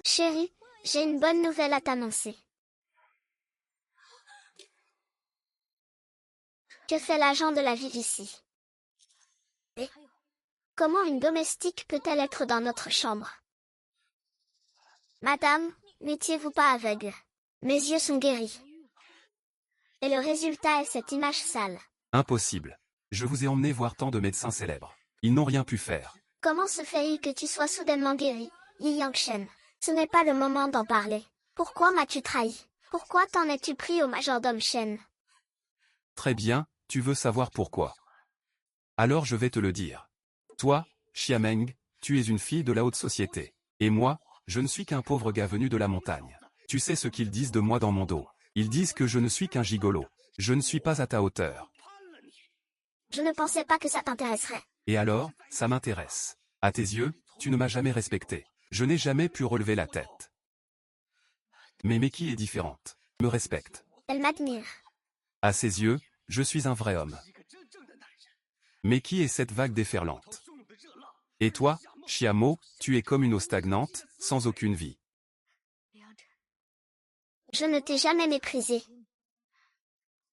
Chérie, j'ai une bonne nouvelle à t'annoncer. Que fait l'agent de la ville ici? Et comment une domestique peut-elle être dans notre chambre? Madame, n'étiez-vous pas aveugle? Mes yeux sont guéris. Et le résultat est cette image sale. Impossible. Je vous ai emmené voir tant de médecins célèbres. Ils n'ont rien pu faire. Comment se fait-il que tu sois soudainement guéri, Yi Yangshen? Ce n'est pas le moment d'en parler. Pourquoi m'as-tu trahi? Pourquoi t'en es-tu pris au majordome Shen? Très bien, tu veux savoir pourquoi. Alors je vais te le dire. Toi, Xiameng, tu es une fille de la haute société. Et moi, je ne suis qu'un pauvre gars venu de la montagne. Tu sais ce qu'ils disent de moi dans mon dos. Ils disent que je ne suis qu'un gigolo. Je ne suis pas à ta hauteur. Je ne pensais pas que ça t'intéresserait. Et alors, ça m'intéresse. À tes yeux, tu ne m'as jamais respecté. Je n'ai jamais pu relever la tête. Mais Meki est différente. Me respecte. Elle m'admire. À ses yeux, je suis un vrai homme. Meki est cette vague déferlante. Et toi, Chiamo, tu es comme une eau stagnante, sans aucune vie. Je ne t'ai jamais méprisé.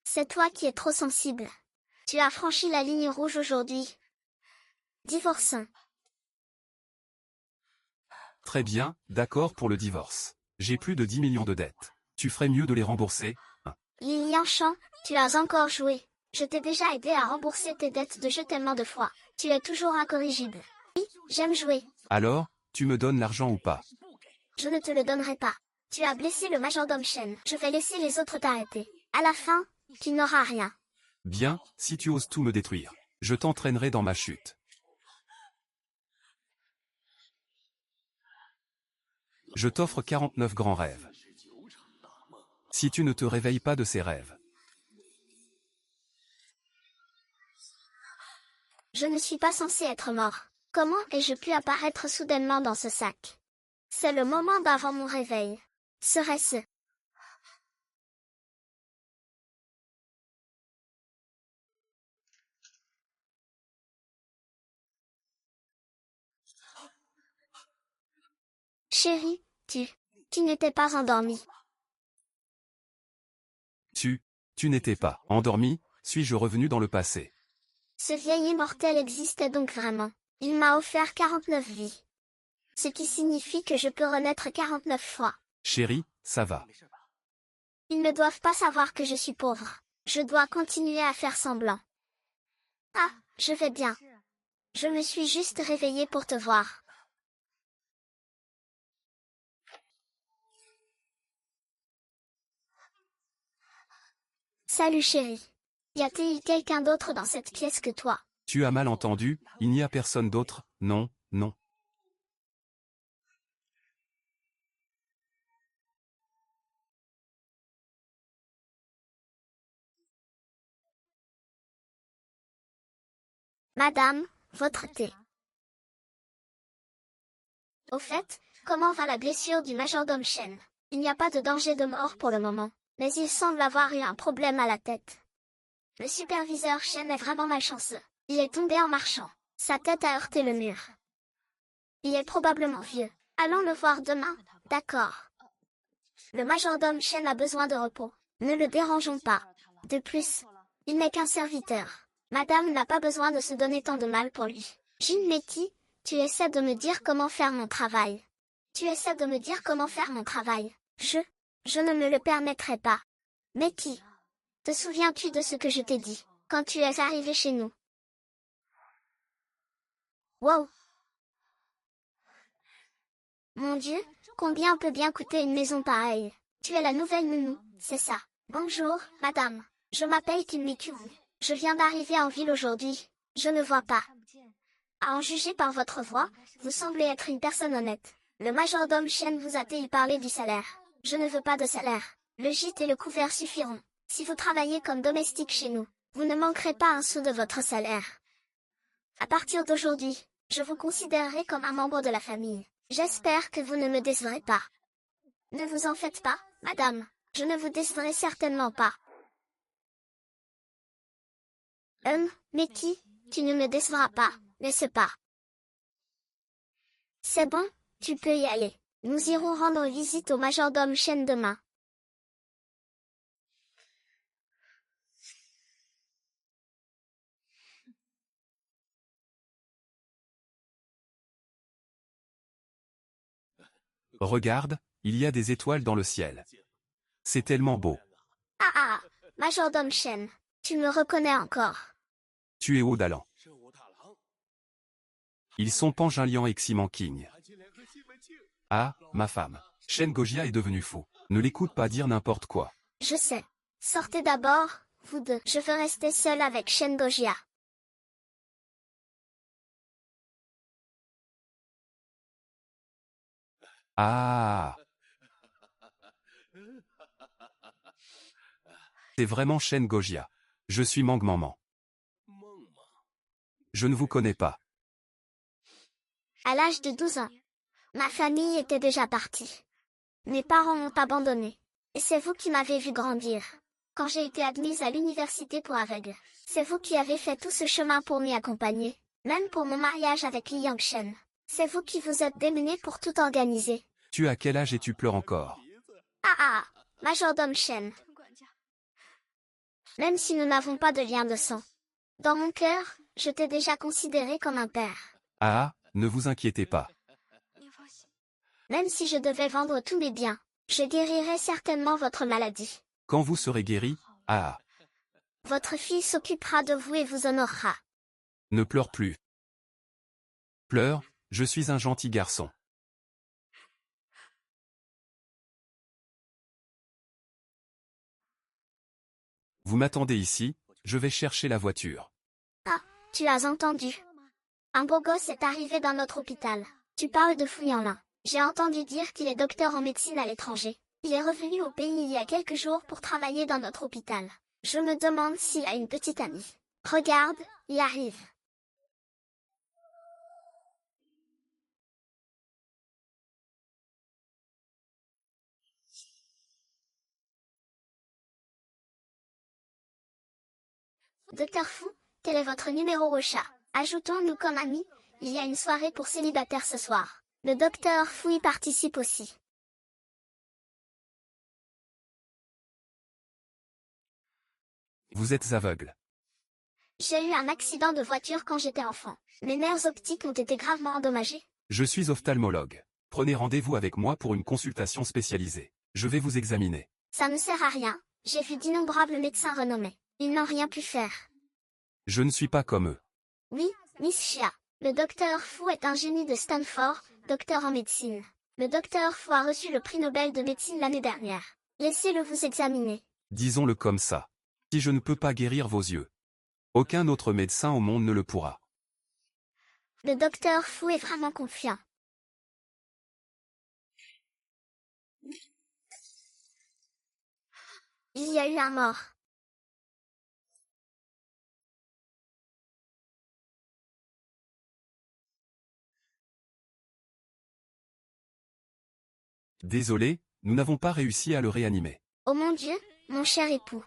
C'est toi qui es trop sensible. Tu as franchi la ligne rouge aujourd'hui. Divorçons. Très bien, d'accord pour le divorce. J'ai plus de 10 millions de dettes. Tu ferais mieux de les rembourser. Yi Yangshan, tu as encore joué. Je t'ai déjà aidé à rembourser tes dettes de jeu tellement de fois. Tu es toujours incorrigible. Oui, j'aime jouer. Alors, tu me donnes l'argent ou pas? Je ne te le donnerai pas. Tu as blessé le majordome Shen. Je vais laisser les autres t'arrêter. À la fin, tu n'auras rien. Bien, si tu oses tout me détruire. Je t'entraînerai dans ma chute. Je t'offre 49 grands rêves. Si tu ne te réveilles pas de ces rêves. Je ne suis pas censé être mort. Comment ai-je pu apparaître soudainement dans ce sac? C'est le moment d'avant mon réveil. Serait-ce? Chérie, tu n'étais pas endormie. Tu n'étais pas endormi, suis-je revenu dans le passé? Ce vieil immortel existait donc vraiment. Il m'a offert 49 vies. Ce qui signifie que je peux renaître 49 fois. Chérie, ça va. Ils ne doivent pas savoir que je suis pauvre. Je dois continuer à faire semblant. Ah, je vais bien. Je me suis juste réveillée pour te voir. Salut chérie. Y a-t-il quelqu'un d'autre dans cette pièce que toi? Tu as mal entendu, il n'y a personne d'autre, non, non. Madame, votre thé. Au fait, comment va la blessure du majordome Shen? Il n'y a pas de danger de mort pour le moment, mais il semble avoir eu un problème à la tête. Le superviseur Shen est vraiment malchanceux. Il est tombé en marchant. Sa tête a heurté le mur. Il est probablement vieux. Allons le voir demain, d'accord. Le majordome Shen a besoin de repos. Ne le dérangeons pas. De plus, il n'est qu'un serviteur. Madame n'a pas besoin de se donner tant de mal pour lui. Jin Meki, tu essaies de me dire comment faire mon travail. Tu essaies de me dire comment faire mon travail. Je ne me le permettrai pas. Meki, te souviens-tu de ce que je t'ai dit, quand tu es arrivé chez nous? Wow! Mon Dieu, combien peut bien coûter une maison pareille? Tu es la nouvelle nounou, c'est ça. Bonjour, madame. Je m'appelle Kim Mi-kyung. Je viens d'arriver en ville aujourd'hui. Je ne vois pas. À en juger par votre voix, vous semblez être une personne honnête. Le majordome Shen vous a-t-il parlé du salaire? Je ne veux pas de salaire. Le gîte et le couvert suffiront. Si vous travaillez comme domestique chez nous, vous ne manquerez pas un sou de votre salaire. À partir d'aujourd'hui, je vous considérerai comme un membre de la famille. J'espère que vous ne me décevrez pas. Ne vous en faites pas, madame. Je ne vous décevrai certainement pas. Meki, tu ne me décevras pas, n'est-ce pas? C'est bon, tu peux y aller. Nous irons rendre visite au majordome Shen demain. Regarde, il y a des étoiles dans le ciel. C'est tellement beau. Ah ah, majordome Shen, tu me reconnais encore. Tu es Odalan. Ils sont Panjalian et Ximanqing. Ah, ma femme. Shen Gojia est devenu fou. Ne l'écoute pas dire n'importe quoi. Je sais. Sortez d'abord, vous deux. Je veux rester seule avec Shen Gojia. Ah. C'est vraiment Shen Gojia. Je suis Mang Maman. Je ne vous connais pas. À l'âge de 12 ans, ma famille était déjà partie. Mes parents m'ont abandonné. Et c'est vous qui m'avez vu grandir. Quand j'ai été admise à l'université pour aveugles, c'est vous qui avez fait tout ce chemin pour m'y accompagner. Même pour mon mariage avec Li Yangshen. C'est vous qui vous êtes démenés pour tout organiser. Tu as quel âge et tu pleures encore? Ah ah, majordome Shen. Même si nous n'avons pas de lien de sang. Dans mon cœur, je t'ai déjà considéré comme un père. Ah, ne vous inquiétez pas. Même si je devais vendre tous mes biens, je guérirais certainement votre maladie. Quand vous serez guéri, ah, Votre fille s'occupera de vous et vous honorera. ne pleure plus. Pleure, je suis un gentil garçon. Vous m'attendez ici, je vais chercher la voiture. Ah, tu as entendu. Un beau gosse est arrivé dans notre hôpital. Tu parles de Fu Yanlin. J'ai entendu dire qu'il est docteur en médecine à l'étranger. Il est revenu au pays il y a quelques jours pour travailler dans notre hôpital. Je me demande s'il a une petite amie. Regarde, il arrive. Docteur Fu, quel est votre numéro au chat? Ajoutons-nous comme amis, il y a une soirée pour célibataires ce soir. Le docteur Fu y participe aussi. Vous êtes aveugle. J'ai eu un accident de voiture quand j'étais enfant. Mes nerfs optiques ont été gravement endommagés. Je suis ophtalmologue. Prenez rendez-vous avec moi pour une consultation spécialisée. Je vais vous examiner. Ça ne sert à rien. J'ai vu d'innombrables médecins renommés. Ils n'ont rien pu faire. Je ne suis pas comme eux. Oui, Miss Chia. Le docteur Fu est un génie de Stanford, docteur en médecine. Le docteur Fu a reçu le prix Nobel de médecine l'année dernière. Laissez-le vous examiner. Disons-le comme ça. Si je ne peux pas guérir vos yeux, aucun autre médecin au monde ne le pourra. Le docteur Fu est vraiment confiant. Il y a eu un mort. Désolé, nous n'avons pas réussi à le réanimer. Oh mon Dieu, mon cher époux.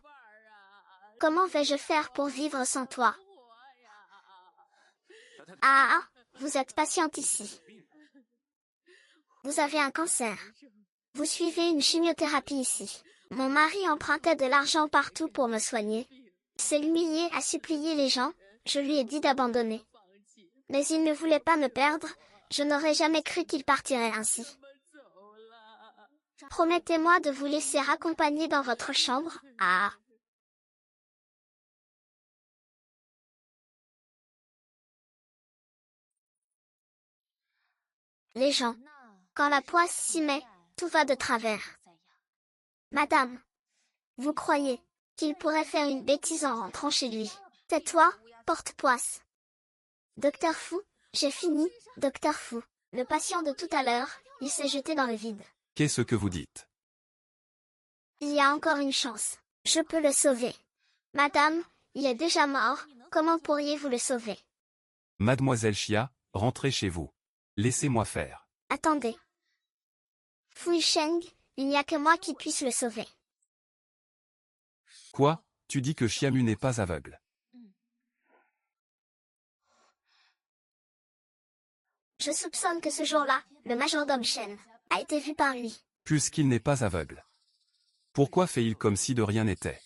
Comment vais-je faire pour vivre sans toi? Ah, vous êtes patiente ici. Vous avez un cancer. Vous suivez une chimiothérapie ici. Mon mari empruntait de l'argent partout pour me soigner. S'est humilié à supplier les gens, je lui ai dit d'abandonner. Mais il ne voulait pas me perdre, je n'aurais jamais cru qu'il partirait ainsi. Promettez-moi de vous laisser accompagner dans votre chambre. Ah. Les gens. Quand la poisse s'y met, tout va de travers. Madame. Vous croyez qu'il pourrait faire une bêtise en rentrant chez lui? Tais-toi, porte-poisse. Docteur Fu, j'ai fini, Docteur Fu. Le patient de tout à l'heure, il s'est jeté dans le vide. Qu'est-ce que vous dites? Il y a encore une chance. Je peux le sauver. Madame, il est déjà mort, comment pourriez-vous le sauver? Mademoiselle Chia, rentrez chez vous. Laissez-moi faire. Attendez. Fui Sheng, il n'y a que moi qui puisse le sauver. Quoi? Tu dis que Xiamu n'est pas aveugle. Je soupçonne que ce jour-là, le majordome Shen a été vu par lui. Puisqu'il n'est pas aveugle. Pourquoi fait-il comme si de rien n'était?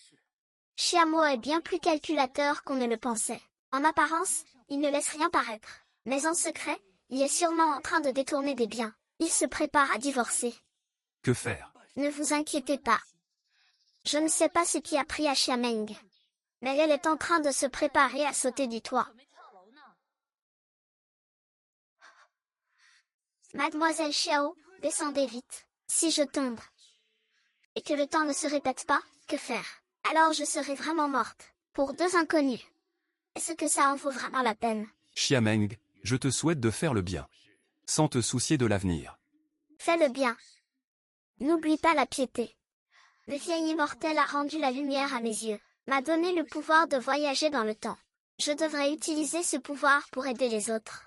Chiamo est bien plus calculateur qu'on ne le pensait. En apparence, il ne laisse rien paraître. Mais en secret, il est sûrement en train de détourner des biens. Il se prépare à divorcer. Que faire? Ne vous inquiétez pas. Je ne sais pas ce qui a pris à Xiameng. Mais elle est en train de se préparer à sauter du toit. Mademoiselle Xiao, descendez vite. Si je tombe et que le temps ne se répète pas, que faire? Alors je serai vraiment morte, pour 2 inconnus. Est-ce que ça en vaut vraiment la peine? Xiameng, je te souhaite de faire le bien. Sans te soucier de l'avenir. Fais le bien. N'oublie pas la piété. Le vieil immortel a rendu la lumière à mes yeux, m'a donné le pouvoir de voyager dans le temps. Je devrais utiliser ce pouvoir pour aider les autres.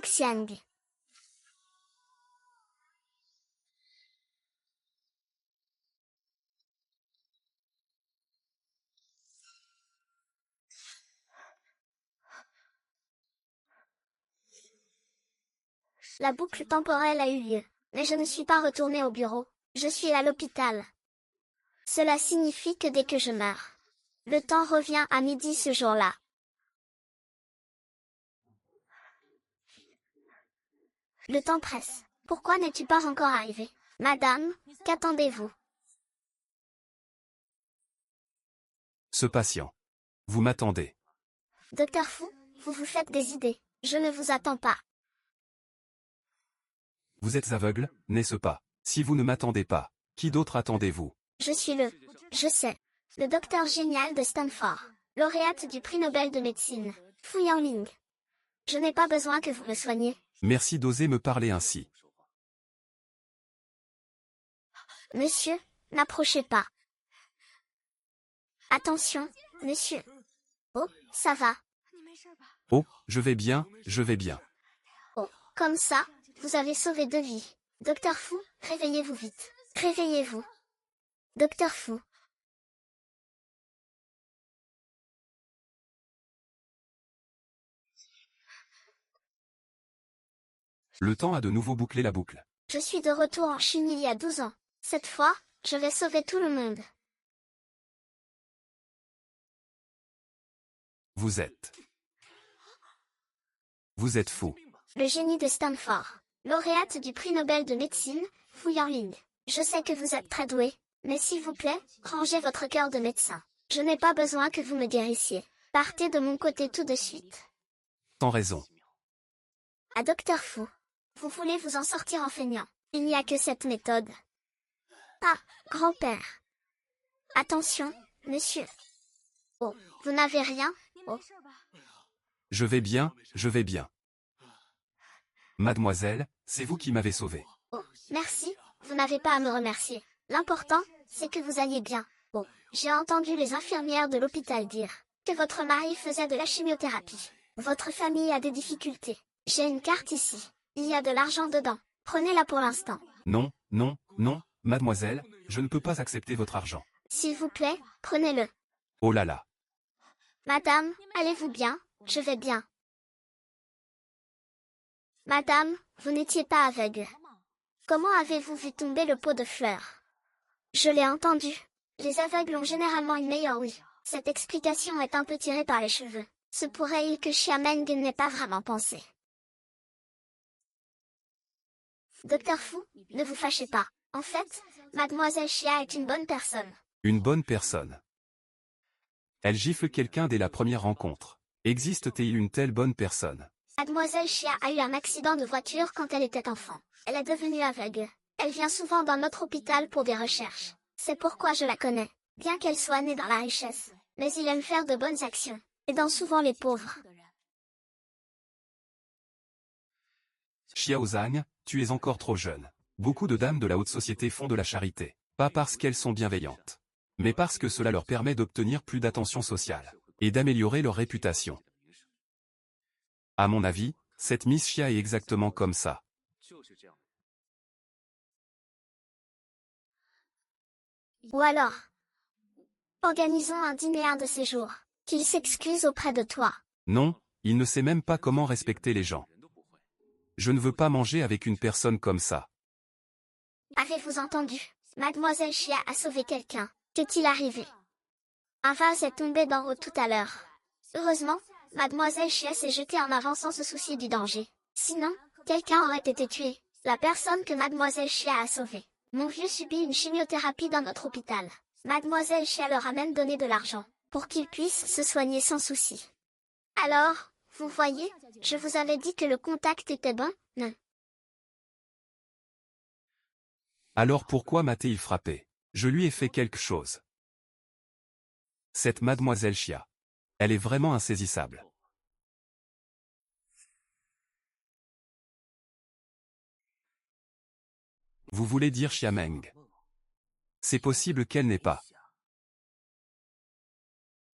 Xiang. La boucle temporelle a eu lieu, mais je ne suis pas retournée au bureau, je suis à l'hôpital. Cela signifie que dès que je meurs, le temps revient à midi ce jour-là. Le temps presse. Pourquoi n'es-tu pas encore arrivée? Madame, qu'attendez-vous? Ce patient. Vous m'attendez. Docteur Fu, vous vous faites des idées. Je ne vous attends pas. Vous êtes aveugle, n'est-ce pas? Si vous ne m'attendez pas, qui d'autre attendez-vous? Je suis je sais, le docteur génial de Stanford, lauréate du prix Nobel de médecine, Fu Yanling. Je n'ai pas besoin que vous me soigniez. Merci d'oser me parler ainsi. Monsieur, n'approchez pas. Attention, monsieur. Oh, ça va. Oh, je vais bien, je vais bien. Oh, comme ça, vous avez sauvé 2 vies. Docteur Fu, réveillez-vous vite. Réveillez-vous. Docteur Fu. Le temps a de nouveau bouclé la boucle. Je suis de retour en Chine il y a 12 ans. Cette fois, je vais sauver tout le monde. Vous êtes fou. Le génie de Stanford, lauréate du prix Nobel de médecine, Fu Yanling. Je sais que vous êtes très doué, mais s'il vous plaît, rangez votre cœur de médecin. Je n'ai pas besoin que vous me guérissiez. Partez de mon côté tout de suite. Sans raison. À Docteur Fu. Vous voulez vous en sortir en feignant. Il n'y a que cette méthode. Ah, grand-père. Attention, monsieur. Oh, vous n'avez rien? Oh, Je vais bien, je vais bien. Mademoiselle, c'est vous qui m'avez sauvé. oh, merci, vous n'avez pas à me remercier. L'important, c'est que vous alliez bien. Oh, j'ai entendu les infirmières de l'hôpital dire que votre mari faisait de la chimiothérapie. Votre famille a des difficultés. J'ai une carte ici. Il y a de l'argent dedans. Prenez-la pour l'instant. Non, non, non, mademoiselle, je ne peux pas accepter votre argent. S'il vous plaît, prenez-le. Oh là là. Madame, allez-vous bien? Je vais bien. Madame, vous n'étiez pas aveugle. Comment avez-vous vu tomber le pot de fleurs? Je l'ai entendu. Les aveugles ont généralement une meilleure ouïe. Cette explication est un peu tirée par les cheveux. Se pourrait-il que Xiameng n'ait pas vraiment pensé? Docteur Fu, ne vous fâchez pas. En fait, Mademoiselle Xia est une bonne personne. Une bonne personne. Elle gifle quelqu'un dès la première rencontre. Existe-t-il une telle bonne personne? Mademoiselle Xia a eu un accident de voiture quand elle était enfant. Elle est devenue aveugle. Elle vient souvent dans notre hôpital pour des recherches. C'est pourquoi je la connais. Bien qu'elle soit née dans la richesse. Mais il aime faire de bonnes actions. Aidant souvent les pauvres. Xiaozang, tu es encore trop jeune. Beaucoup de dames de la haute société font de la charité. Pas parce qu'elles sont bienveillantes. Mais parce que cela leur permet d'obtenir plus d'attention sociale. Et d'améliorer leur réputation. À mon avis, cette Miss Xia est exactement comme ça. Ou alors, organisons un dîner un de ces jours. Qu'il s'excuse auprès de toi. Non, Il ne sait même pas comment respecter les gens. Je ne veux pas manger avec une personne comme ça. Avez-vous entendu? Mademoiselle Chia a sauvé quelqu'un. Qu'est-il arrivé? Un vase est tombé d'en haut tout à l'heure. Heureusement, Mademoiselle Chia s'est jetée en avant sans se soucier du danger. Sinon, quelqu'un aurait été tué. La personne que Mademoiselle Chia a sauvée. Mon vieux subit une chimiothérapie dans notre hôpital. Mademoiselle Chia leur a même donné de l'argent, pour qu'il puisse se soigner sans souci. Alors, vous voyez, je vous avais dit que le contact était bon, non? Alors pourquoi m'a-t-il frappé? Je lui ai fait quelque chose. Cette mademoiselle Chia. Elle est vraiment insaisissable. Vous voulez dire Chia Meng? C'est possible qu'elle n'ait pas.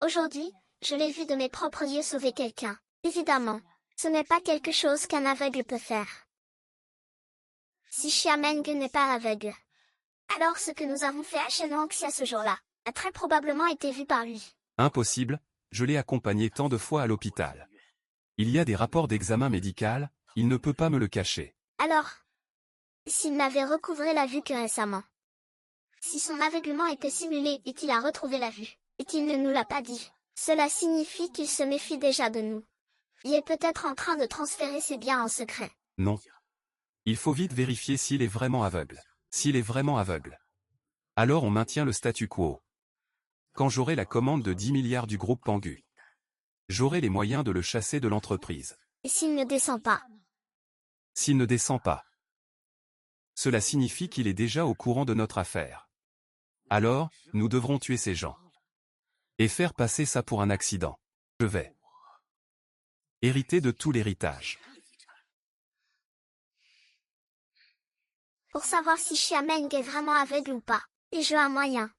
Aujourd'hui, je l'ai vu de mes propres yeux sauver quelqu'un. Évidemment, ce n'est pas quelque chose qu'un aveugle peut faire. Si Chia Meng n'est pas aveugle, alors ce que nous avons fait à Shen Hongxia ce jour-là a très probablement été vu par lui. Impossible, je l'ai accompagné tant de fois à l'hôpital. Il y a des rapports d'examen médical, il ne peut pas me le cacher. Alors, s'il n'avait recouvré la vue que récemment, si son aveuglement était simulé et qu'il a retrouvé la vue, et qu'il ne nous l'a pas dit, cela signifie qu'il se méfie déjà de nous. Il est peut-être en train de transférer ses biens en secret. Non. Il faut vite vérifier s'il est vraiment aveugle. S'il est vraiment aveugle. Alors on maintient le statu quo. Quand j'aurai la commande de 10 milliards du groupe Pangu, j'aurai les moyens de le chasser de l'entreprise. Et s'il ne descend pas? S'il ne descend pas. Cela signifie qu'il est déjà au courant de notre affaire. Alors, nous devrons tuer ces gens. Et faire passer ça pour un accident. Je vais hériter de tout l'héritage. Pour savoir si Chia Meng est vraiment aveugle ou pas, et je un moyen.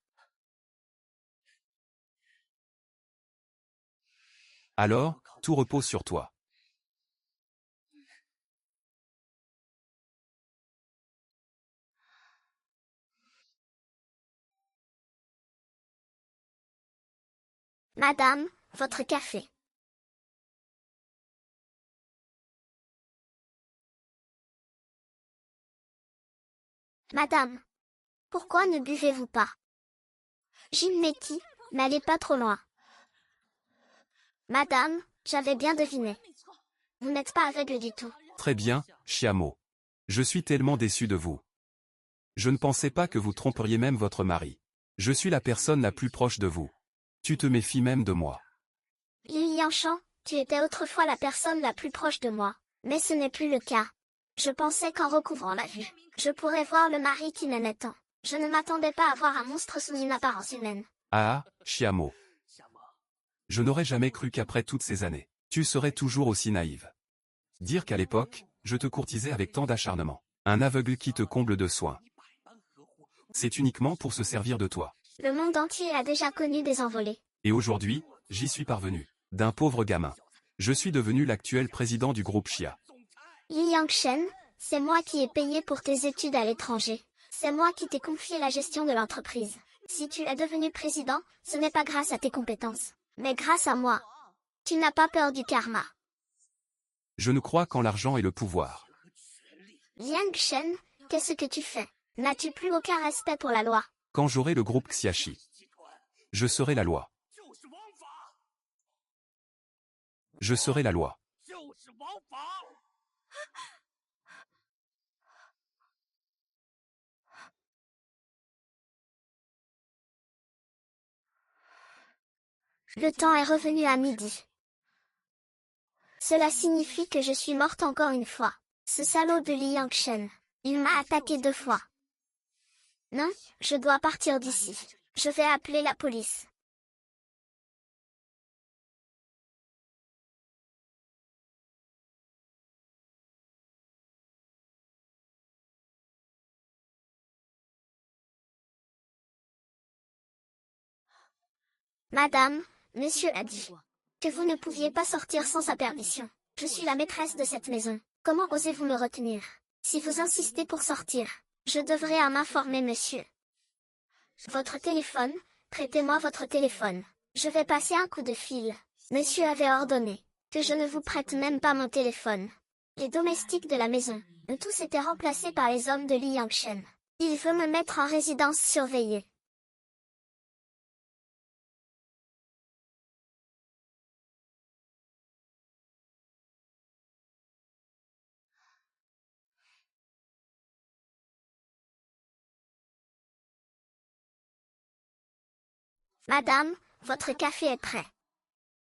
Alors, tout repose sur toi. Madame, votre café. Madame, pourquoi ne buvez-vous pas? Jim Meki, n'allez pas trop loin. Madame, j'avais bien deviné. Vous n'êtes pas aveugle du tout. Très bien, Chiamo. Je suis tellement déçu de vous. Je ne pensais pas que vous tromperiez même votre mari. Je suis la personne la plus proche de vous. Tu te méfies même de moi. Li Yanshan, tu étais autrefois la personne la plus proche de moi, mais ce n'est plus le cas. Je pensais qu'en recouvrant la vue, je pourrais voir le mari qui m'aimait tant. Je ne m'attendais pas à voir un monstre sous une apparence humaine. Ah, Chiamo. Je n'aurais jamais cru qu'après toutes ces années, tu serais toujours aussi naïve. Dire qu'à l'époque, je te courtisais avec tant d'acharnement. Un aveugle qui te comble de soins. C'est uniquement pour se servir de toi. Le monde entier a déjà connu des envolées. Et aujourd'hui, j'y suis parvenu. D'un pauvre gamin. Je suis devenu l'actuel président du groupe Chia. Li Yangshen, c'est moi qui ai payé pour tes études à l'étranger. C'est moi qui t'ai confié la gestion de l'entreprise. Si tu es devenu président, ce n'est pas grâce à tes compétences, mais grâce à moi. Tu n'as pas peur du karma. Je ne crois qu'en l'argent et le pouvoir. Liang Shen, qu'est-ce que tu fais? N'as-tu plus aucun respect pour la loi? Quand j'aurai le groupe Xiaxi, je serai la loi. Je serai la loi. Le temps est revenu à midi. Cela signifie que je suis morte encore une fois. Ce salaud de Li Yangshen, il m'a attaqué 2 fois. Non, je dois partir d'ici. Je vais appeler la police. Madame, monsieur a dit que vous ne pouviez pas sortir sans sa permission. Je suis la maîtresse de cette maison. Comment osez-vous me retenir? Si vous insistez pour sortir, je devrais en informer monsieur. Votre téléphone, prêtez-moi votre téléphone. Je vais passer un coup de fil. Monsieur avait ordonné que je ne vous prête même pas mon téléphone. Les domestiques de la maison ont tous été remplacés par les hommes de Li Yangshen. Il veut me mettre en résidence surveillée. Madame, votre café est prêt.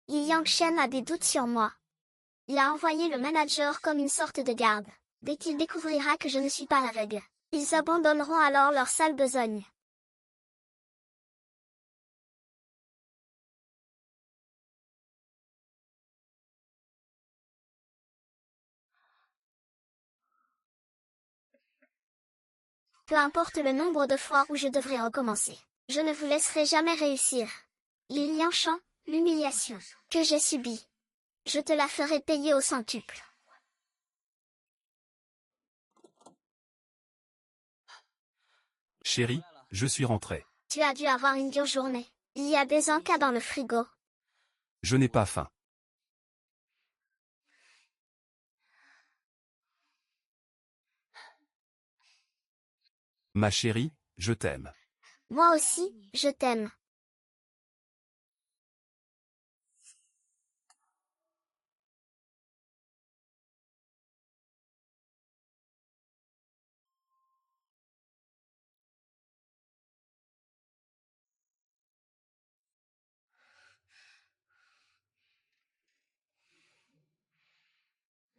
Li Yangshen a des doutes sur moi. Il a envoyé le manager comme une sorte de garde. Dès qu'il découvrira que je ne suis pas aveugle, ils abandonneront alors leur sale besogne. Peu importe le nombre de fois où je devrais recommencer, je ne vous laisserai jamais réussir. Li Liangshan, l'humiliation que j'ai subie, je te la ferai payer au centuple. Chérie, je suis rentré. Tu as dû avoir une dure journée. Il y a des encas dans le frigo. Je n'ai pas faim. Ma chérie, je t'aime. Moi aussi, je t'aime.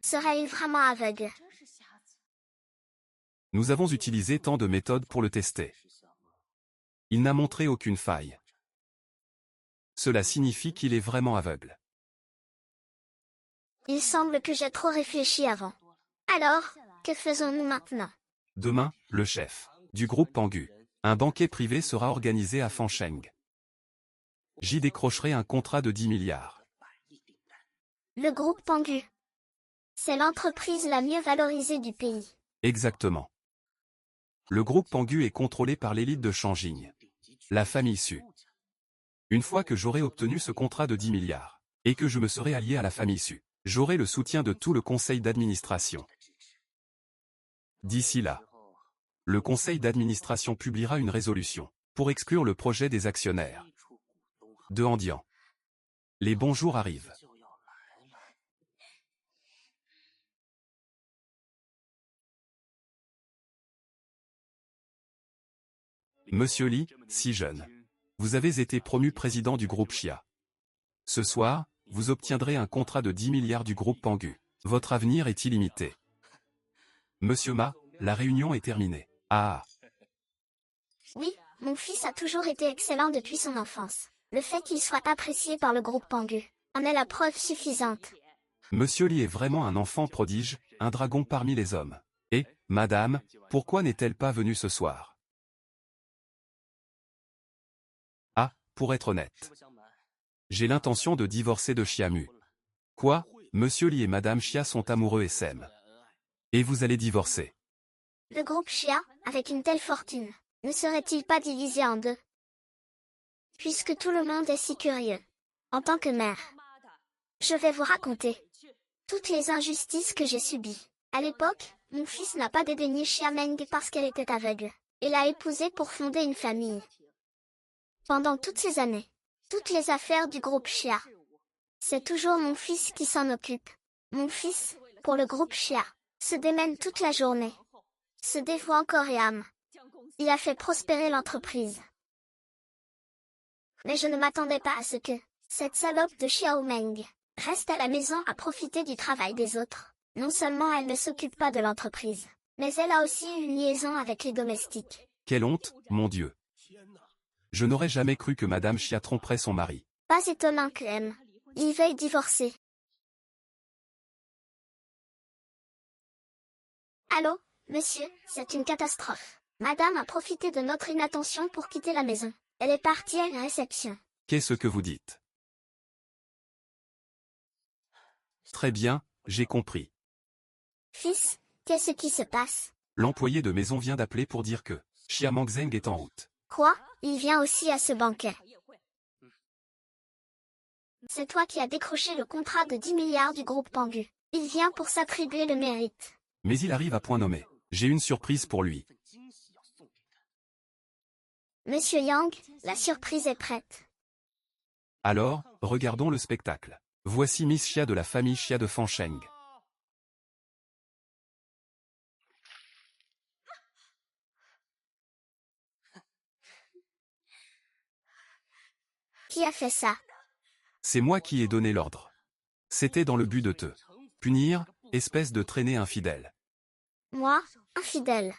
Serais-il vraiment aveugle? Nous avons utilisé tant de méthodes pour le tester. Il n'a montré aucune faille. Cela signifie qu'il est vraiment aveugle. Il semble que j'ai trop réfléchi avant. Alors, que faisons-nous maintenant? Demain, le chef du groupe Pangu. Un banquet privé sera organisé à Fancheng. J'y décrocherai un contrat de 10 milliards. Le groupe Pangu. C'est l'entreprise la mieux valorisée du pays. Exactement. Le groupe Pangu est contrôlé par l'élite de Shangjing, la famille Su. Une fois que j'aurai obtenu ce contrat de 10 milliards, et que je me serai allié à la famille Su, j'aurai le soutien de tout le conseil d'administration. D'ici là, le conseil d'administration publiera une résolution pour exclure le projet des actionnaires de Andian. Les bons jours arrivent. Monsieur Li, si jeune, vous avez été promu président du groupe Chia. Ce soir, vous obtiendrez un contrat de 10 milliards du groupe Pangu. Votre avenir est illimité. Monsieur Ma, la réunion est terminée. Ah. Oui, mon fils a toujours été excellent depuis son enfance. Le fait qu'il soit apprécié par le groupe Pangu en est la preuve suffisante. Monsieur Li est vraiment un enfant prodige, un dragon parmi les hommes. Et, madame, pourquoi n'est-elle pas venue ce soir? Ah, pour être honnête. J'ai l'intention de divorcer de Xiamu. Quoi? Monsieur Li et madame Xia sont amoureux et s'aiment. Et vous allez divorcer? Le groupe Xia, avec une telle fortune, ne serait-il pas divisé en deux? Puisque tout le monde est si curieux. En tant que mère, je vais vous raconter toutes les injustices que j'ai subies. À l'époque, mon fils n'a pas dédaigné Xiameng parce qu'elle était aveugle, et l'a épousée pour fonder une famille. Pendant toutes ces années, toutes les affaires du groupe Xia, c'est toujours mon fils qui s'en occupe. Mon fils, pour le groupe Xia, se démène toute la journée, se dévoue en corps et âme. Il a fait prospérer l'entreprise. Mais je ne m'attendais pas à ce que cette salope de Xiao Meng reste à la maison à profiter du travail des autres. Non seulement elle ne s'occupe pas de l'entreprise, mais elle a aussi une liaison avec les domestiques. Quelle honte, mon Dieu. Je n'aurais jamais cru que madame Xia tromperait son mari. Pas étonnant que M. Il veuille divorcer. Allô, monsieur, c'est une catastrophe. Madame a profité de notre inattention pour quitter la maison. Elle est partie à une réception. Qu'est-ce que vous dites? Très bien, j'ai compris. Fils, qu'est-ce qui se passe? L'employé de maison vient d'appeler pour dire que Xia Mangzeng est en route. Quoi? Il vient aussi à ce banquet. C'est toi qui as décroché le contrat de 10 milliards du groupe Pangu. Il vient pour s'attribuer le mérite. Mais il arrive à point nommé. J'ai une surprise pour lui. Monsieur Yang, la surprise est prête. Alors, regardons le spectacle. Voici Miss Xia de la famille Xia de Fansheng. Qui a fait ça? C'est moi qui ai donné l'ordre. C'était dans le but de te punir, espèce de traînée infidèle. Moi, infidèle.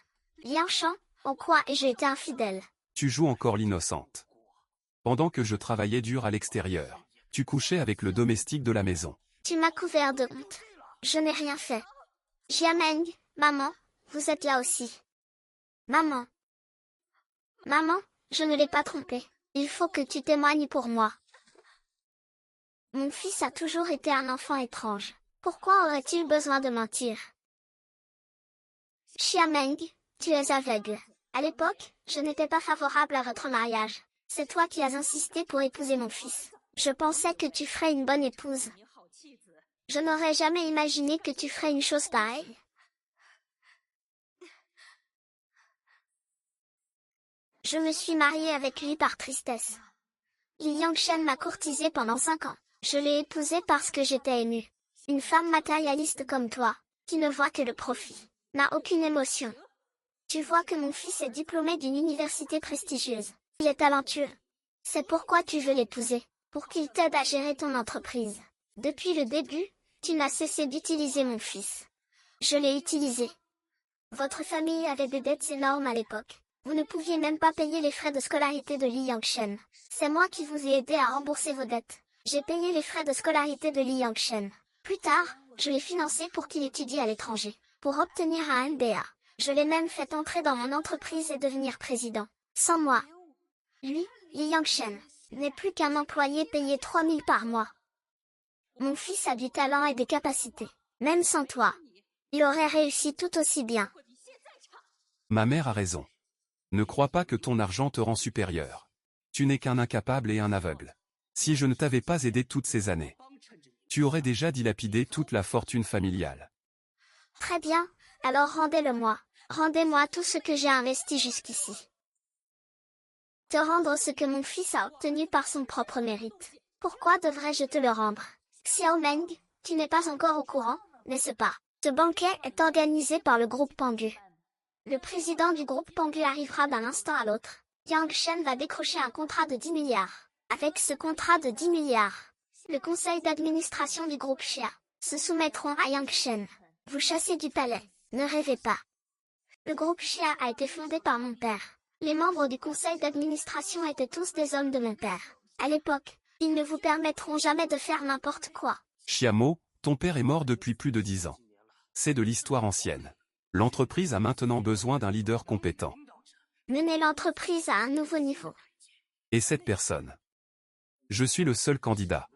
Liang Shan, en quoi ai-je été infidèle? Tu joues encore l'innocente. Pendant que je travaillais dur à l'extérieur, tu couchais avec le domestique de la maison. Tu m'as couvert de honte. Je n'ai rien fait. Jiameng, maman, vous êtes là aussi. Maman. Maman, je ne l'ai pas trompé. Il faut que tu témoignes pour moi. Mon fils a toujours été un enfant étrange. Pourquoi aurait-il besoin de mentir? Xiameng, tu es aveugle. À l'époque, je n'étais pas favorable à votre mariage. C'est toi qui as insisté pour épouser mon fils. Je pensais que tu ferais une bonne épouse. Je n'aurais jamais imaginé que tu ferais une chose pareille. Je me suis mariée avec lui par tristesse. Li Yangshen m'a courtisée pendant 5 ans. Je l'ai épousée parce que j'étais émue. Une femme matérialiste comme toi, qui ne voit que le profit, n'a aucune émotion. Tu vois que mon fils est diplômé d'une université prestigieuse. Il est talentueux. C'est pourquoi tu veux l'épouser, pour qu'il t'aide à gérer ton entreprise. Depuis le début, tu n'as cessé d'utiliser mon fils. Je l'ai utilisé. Votre famille avait des dettes énormes à l'époque. Vous ne pouviez même pas payer les frais de scolarité de Li Yangshen. C'est moi qui vous ai aidé à rembourser vos dettes. J'ai payé les frais de scolarité de Li Yangshen. Plus tard, je l'ai financé pour qu'il étudie à l'étranger, pour obtenir un MBA. Je l'ai même fait entrer dans mon entreprise et devenir président. Sans moi. Lui, Li Yangshen, n'est plus qu'un employé payé 3000 par mois. Mon fils a du talent et des capacités. Même sans toi, il aurait réussi tout aussi bien. Ma mère a raison. Ne crois pas que ton argent te rend supérieur. Tu n'es qu'un incapable et un aveugle. Si je ne t'avais pas aidé toutes ces années, tu aurais déjà dilapidé toute la fortune familiale. Très bien, alors rendez-le-moi. Rendez-moi tout ce que j'ai investi jusqu'ici. Te rendre ce que mon fils a obtenu par son propre mérite. Pourquoi devrais-je te le rendre? Xiao Meng, tu n'es pas encore au courant, n'est-ce pas? Ce banquet est organisé par le groupe Pangu. Le président du groupe Pangu arrivera d'un instant à l'autre. Yang Shen va décrocher un contrat de 10 milliards. Avec ce contrat de 10 milliards, le conseil d'administration du groupe Xia se soumettront à Yang Shen. Vous chassez du palais, ne rêvez pas. Le groupe Xia a été fondé par mon père. Les membres du conseil d'administration étaient tous des hommes de mon père. À l'époque, ils ne vous permettront jamais de faire n'importe quoi. Xiamo, ton père est mort depuis plus de 10 ans. C'est de l'histoire ancienne. L'entreprise a maintenant besoin d'un leader compétent. Menez l'entreprise à un nouveau niveau. Et cette personne? Je suis le seul candidat.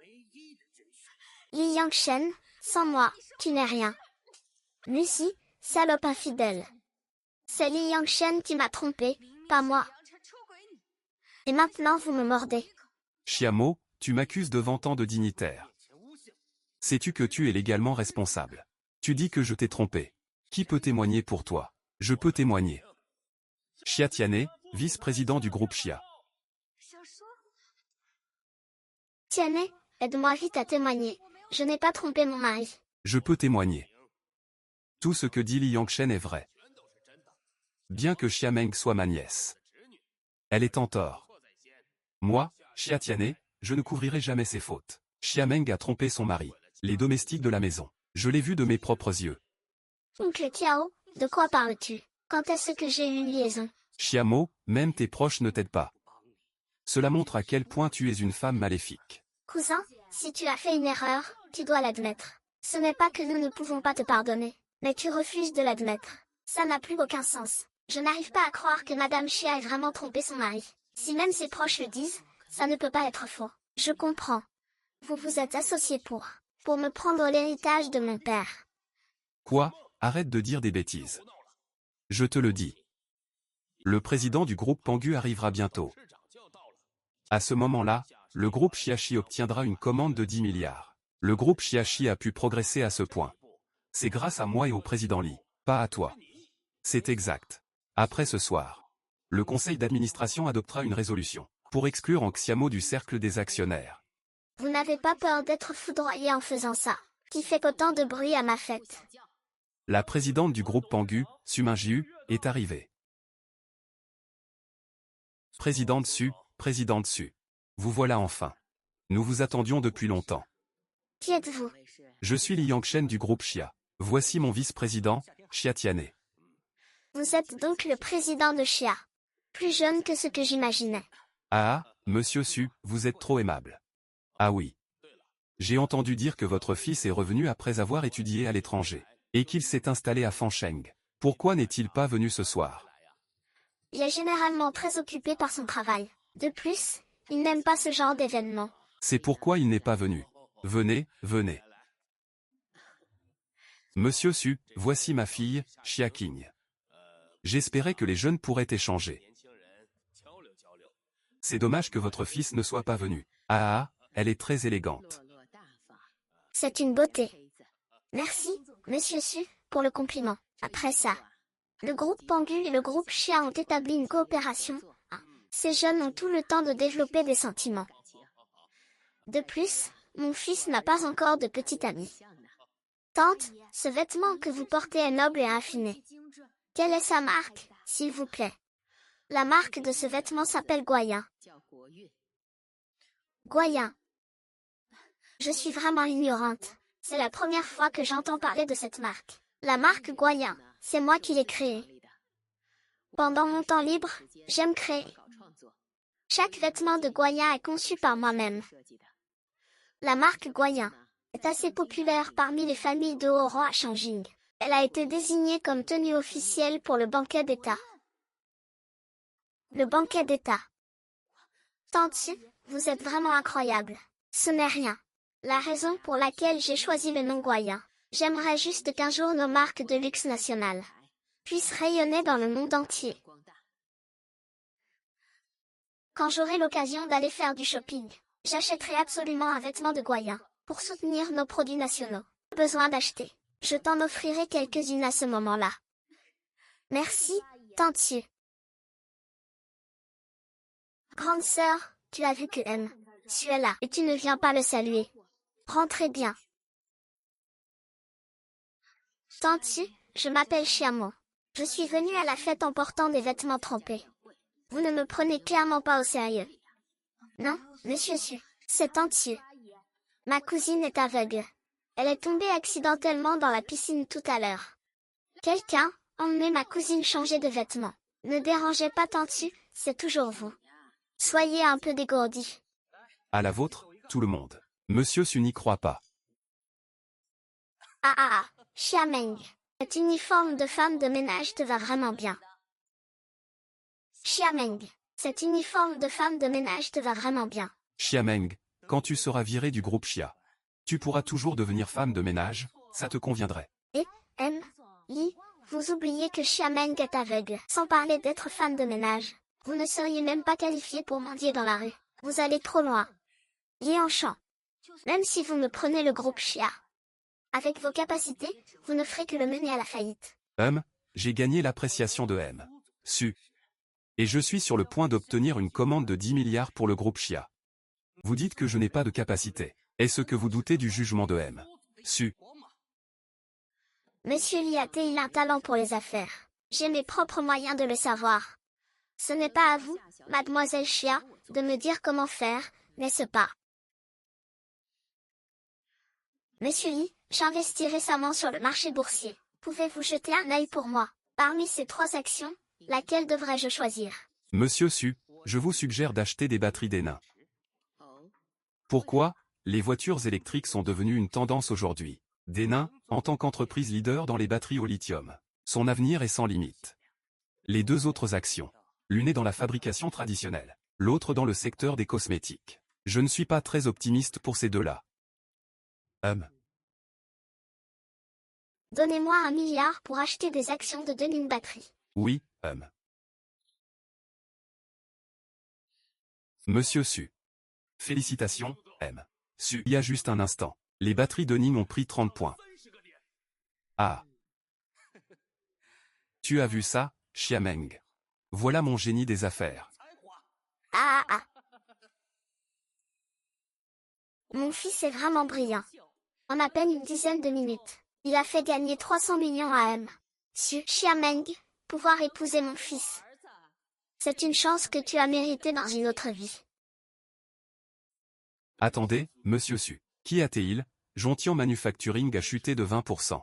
Li Yangshen, sans moi, tu n'es rien. Lucie, salope infidèle. C'est Li Yangshen qui m'a trompé, pas moi. Et maintenant vous me mordez. Xiamo, tu m'accuses devant tant de dignitaires. Sais-tu que tu es légalement responsable? Tu dis que je t'ai trompé. Qui peut témoigner pour toi? Je peux témoigner. Xia Tianhe, vice-président du groupe Xia. Tianhe, aide-moi vite à témoigner. Je n'ai pas trompé mon mari. Je peux témoigner. Tout ce que dit Li Yangshen est vrai. Bien que Xiameng soit ma nièce, elle est en tort. Moi, Xia Tianhe, je ne couvrirai jamais ses fautes. Xiameng a trompé son mari, les domestiques de la maison. Je l'ai vu de mes propres yeux. Oncle Tiao, de quoi parles-tu? Quand est-ce que j'ai eu une liaison? Xiamo, même tes proches ne t'aident pas. Cela montre à quel point tu es une femme maléfique. Cousin, si tu as fait une erreur, tu dois l'admettre. Ce n'est pas que nous ne pouvons pas te pardonner, mais tu refuses de l'admettre. Ça n'a plus aucun sens. Je n'arrive pas à croire que Madame Xia ait vraiment trompé son mari. Si même ses proches le disent, ça ne peut pas être faux. Je comprends. Vous vous êtes associés pour me prendre l'héritage de mon père. Quoi? Arrête de dire des bêtises. Je te le dis. Le président du groupe Pangu arrivera bientôt. À ce moment-là, le groupe Xiaxi obtiendra une commande de 10 milliards. Le groupe Xiaxi a pu progresser à ce point. C'est grâce à moi et au président Li, pas à toi. C'est exact. Après ce soir, le conseil d'administration adoptera une résolution pour exclure Anxiamo du cercle des actionnaires. Vous n'avez pas peur d'être foudroyé en faisant ça, qui fait autant de bruit à ma fête. La présidente du groupe Pangu, Su Mingjiu, est arrivée. Présidente Su, vous voilà enfin. Nous vous attendions depuis longtemps. Qui êtes-vous? Je suis Li Yangshen du groupe Xia. Voici mon vice-président, Xia Tiane. Vous êtes donc le président de Xia. Plus jeune que ce que j'imaginais. Ah, monsieur Su, vous êtes trop aimable. Ah oui. J'ai entendu dire que votre fils est revenu après avoir étudié à l'étranger, et qu'il s'est installé à Fancheng. Pourquoi n'est-il pas venu ce soir? Il est généralement très occupé par son travail. De plus, il n'aime pas ce genre d'événement. C'est pourquoi il n'est pas venu. Venez, venez. Monsieur Su, voici ma fille, Xia Qing. J'espérais que les jeunes pourraient échanger. C'est dommage que votre fils ne soit pas venu. Ah, elle est très élégante. C'est une beauté. Merci, monsieur Su, pour le compliment. Après ça, le groupe Pangu et le groupe Xia ont établi une coopération. Ces jeunes ont tout le temps de développer des sentiments. De plus, mon fils n'a pas encore de petit ami. Tante, ce vêtement que vous portez est noble et affiné. Quelle est sa marque, s'il vous plaît? La marque de ce vêtement s'appelle Guoyan. Guoyan. Je suis vraiment ignorante. C'est la première fois que j'entends parler de cette marque. La marque Guoyan, c'est moi qui l'ai créée. Pendant mon temps libre, j'aime créer. Chaque vêtement de Guoyan est conçu par moi-même. La marque Guoyan est assez populaire parmi les familles de haut rang à Shangjing. Elle a été désignée comme tenue officielle pour le banquet d'État. Le banquet d'État. Tante Su, vous êtes vraiment incroyable. Ce n'est rien. La raison pour laquelle j'ai choisi le nom Guoyan. J'aimerais juste qu'un jour nos marques de luxe nationales puissent rayonner dans le monde entier. Quand j'aurai l'occasion d'aller faire du shopping, j'achèterai absolument un vêtement de Guoyan pour soutenir nos produits nationaux. Besoin d'acheter. Je t'en offrirai quelques-unes à ce moment-là. Merci, tante Su. Grande sœur, tu as vu que Su est là et tu ne viens pas le saluer. Rentrez bien. Tante Su, je m'appelle Xiamo. Je suis venue à la fête en portant des vêtements trempés. Vous ne me prenez clairement pas au sérieux. Non, monsieur Su, c'est tante Su. Ma cousine est aveugle. Elle est tombée accidentellement dans la piscine tout à l'heure. Quelqu'un, emmenez ma cousine changer de vêtements. Ne dérangez pas tante Su, c'est toujours vous. Soyez un peu dégourdi. À la vôtre, tout le monde. Monsieur Su n'y croit pas. Ah, Xiameng. Cet uniforme de femme de ménage te va vraiment bien. Xiameng. Cet uniforme de femme de ménage te va vraiment bien. Xiameng, quand tu seras viré du groupe Xia, tu pourras toujours devenir femme de ménage, ça te conviendrait. Et, Li, vous oubliez que Xiameng est aveugle. Sans parler d'être femme de ménage, vous ne seriez même pas qualifié pour mendier dans la rue. Vous allez trop loin. Li Yangshan. Même si vous me prenez le groupe Xia, avec vos capacités, vous ne ferez que le mener à la faillite. J'ai gagné l'appréciation de Su. Et je suis sur le point d'obtenir une commande de 10 milliards pour le groupe Xia. Vous dites que je n'ai pas de capacité. Est-ce que vous doutez du jugement de Su? Monsieur Liaté, il a un talent pour les affaires. J'ai mes propres moyens de le savoir. Ce n'est pas à vous, mademoiselle Xia, de me dire comment faire, n'est-ce pas? Monsieur Li, j'investis récemment sur le marché boursier. Pouvez-vous jeter un œil pour moi? Parmi ces 3 actions, laquelle devrais-je choisir? Monsieur Su, je vous suggère d'acheter des batteries des nains. Pourquoi? Les voitures électriques sont devenues une tendance aujourd'hui. Des nains, en tant qu'entreprise leader dans les batteries au lithium. Son avenir est sans limite. Les 2 autres actions. L'une est dans la fabrication traditionnelle, l'autre dans le secteur des cosmétiques. Je ne suis pas très optimiste pour ces 2-là. Donnez-moi 1 milliard pour acheter des actions de 2000 batteries. Oui, Monsieur Su. Félicitations, M. Su. Il y a juste un instant. Les batteries de Ning ont pris 30 points. Ah. Tu as vu ça, Xiameng? Voilà mon génie des affaires. Ah ah ah. Mon fils est vraiment brillant. En à peine une dizaine de minutes, il a fait gagner 300 millions à M. Su Xiameng, pouvoir épouser mon fils. C'est une chance que tu as méritée dans une autre vie. Attendez, Monsieur Su. Qui a-t-il? Jontian Manufacturing a chuté de 20%.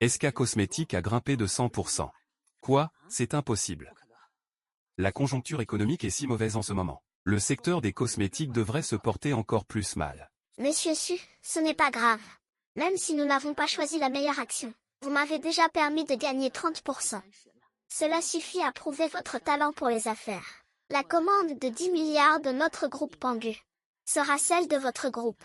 SK Cosmétique a grimpé de 100%. Quoi? C'est impossible. La conjoncture économique est si mauvaise en ce moment. Le secteur des cosmétiques devrait se porter encore plus mal. Monsieur Su, ce n'est pas grave. Même si nous n'avons pas choisi la meilleure action, vous m'avez déjà permis de gagner 30%. Cela suffit à prouver votre talent pour les affaires. La commande de 10 milliards de notre groupe Pangu sera celle de votre groupe.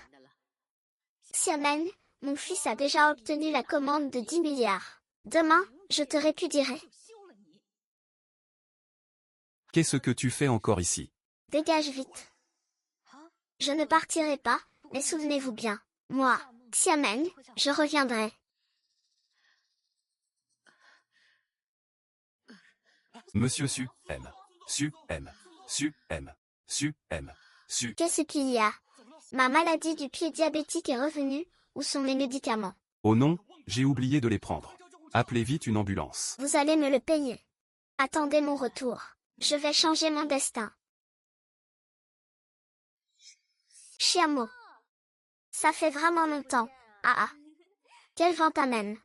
Xiamen, mon fils a déjà obtenu la commande de 10 milliards. Demain, je te répudierai. Qu'est-ce que tu fais encore ici? Dégage vite. Je ne partirai pas, mais souvenez-vous bien. Moi, Xiamen, je reviendrai. Monsieur Su, M. Su, M. Su, M. Su, M. Su. Qu'est-ce qu'il y a? Ma maladie du pied diabétique est revenue, où sont mes médicaments? Oh non, j'ai oublié de les prendre. Appelez vite une ambulance. Vous allez me le payer. Attendez mon retour. Je vais changer mon destin. Chiamo. Ça fait vraiment longtemps. Ah ah. Quel vent t'amène?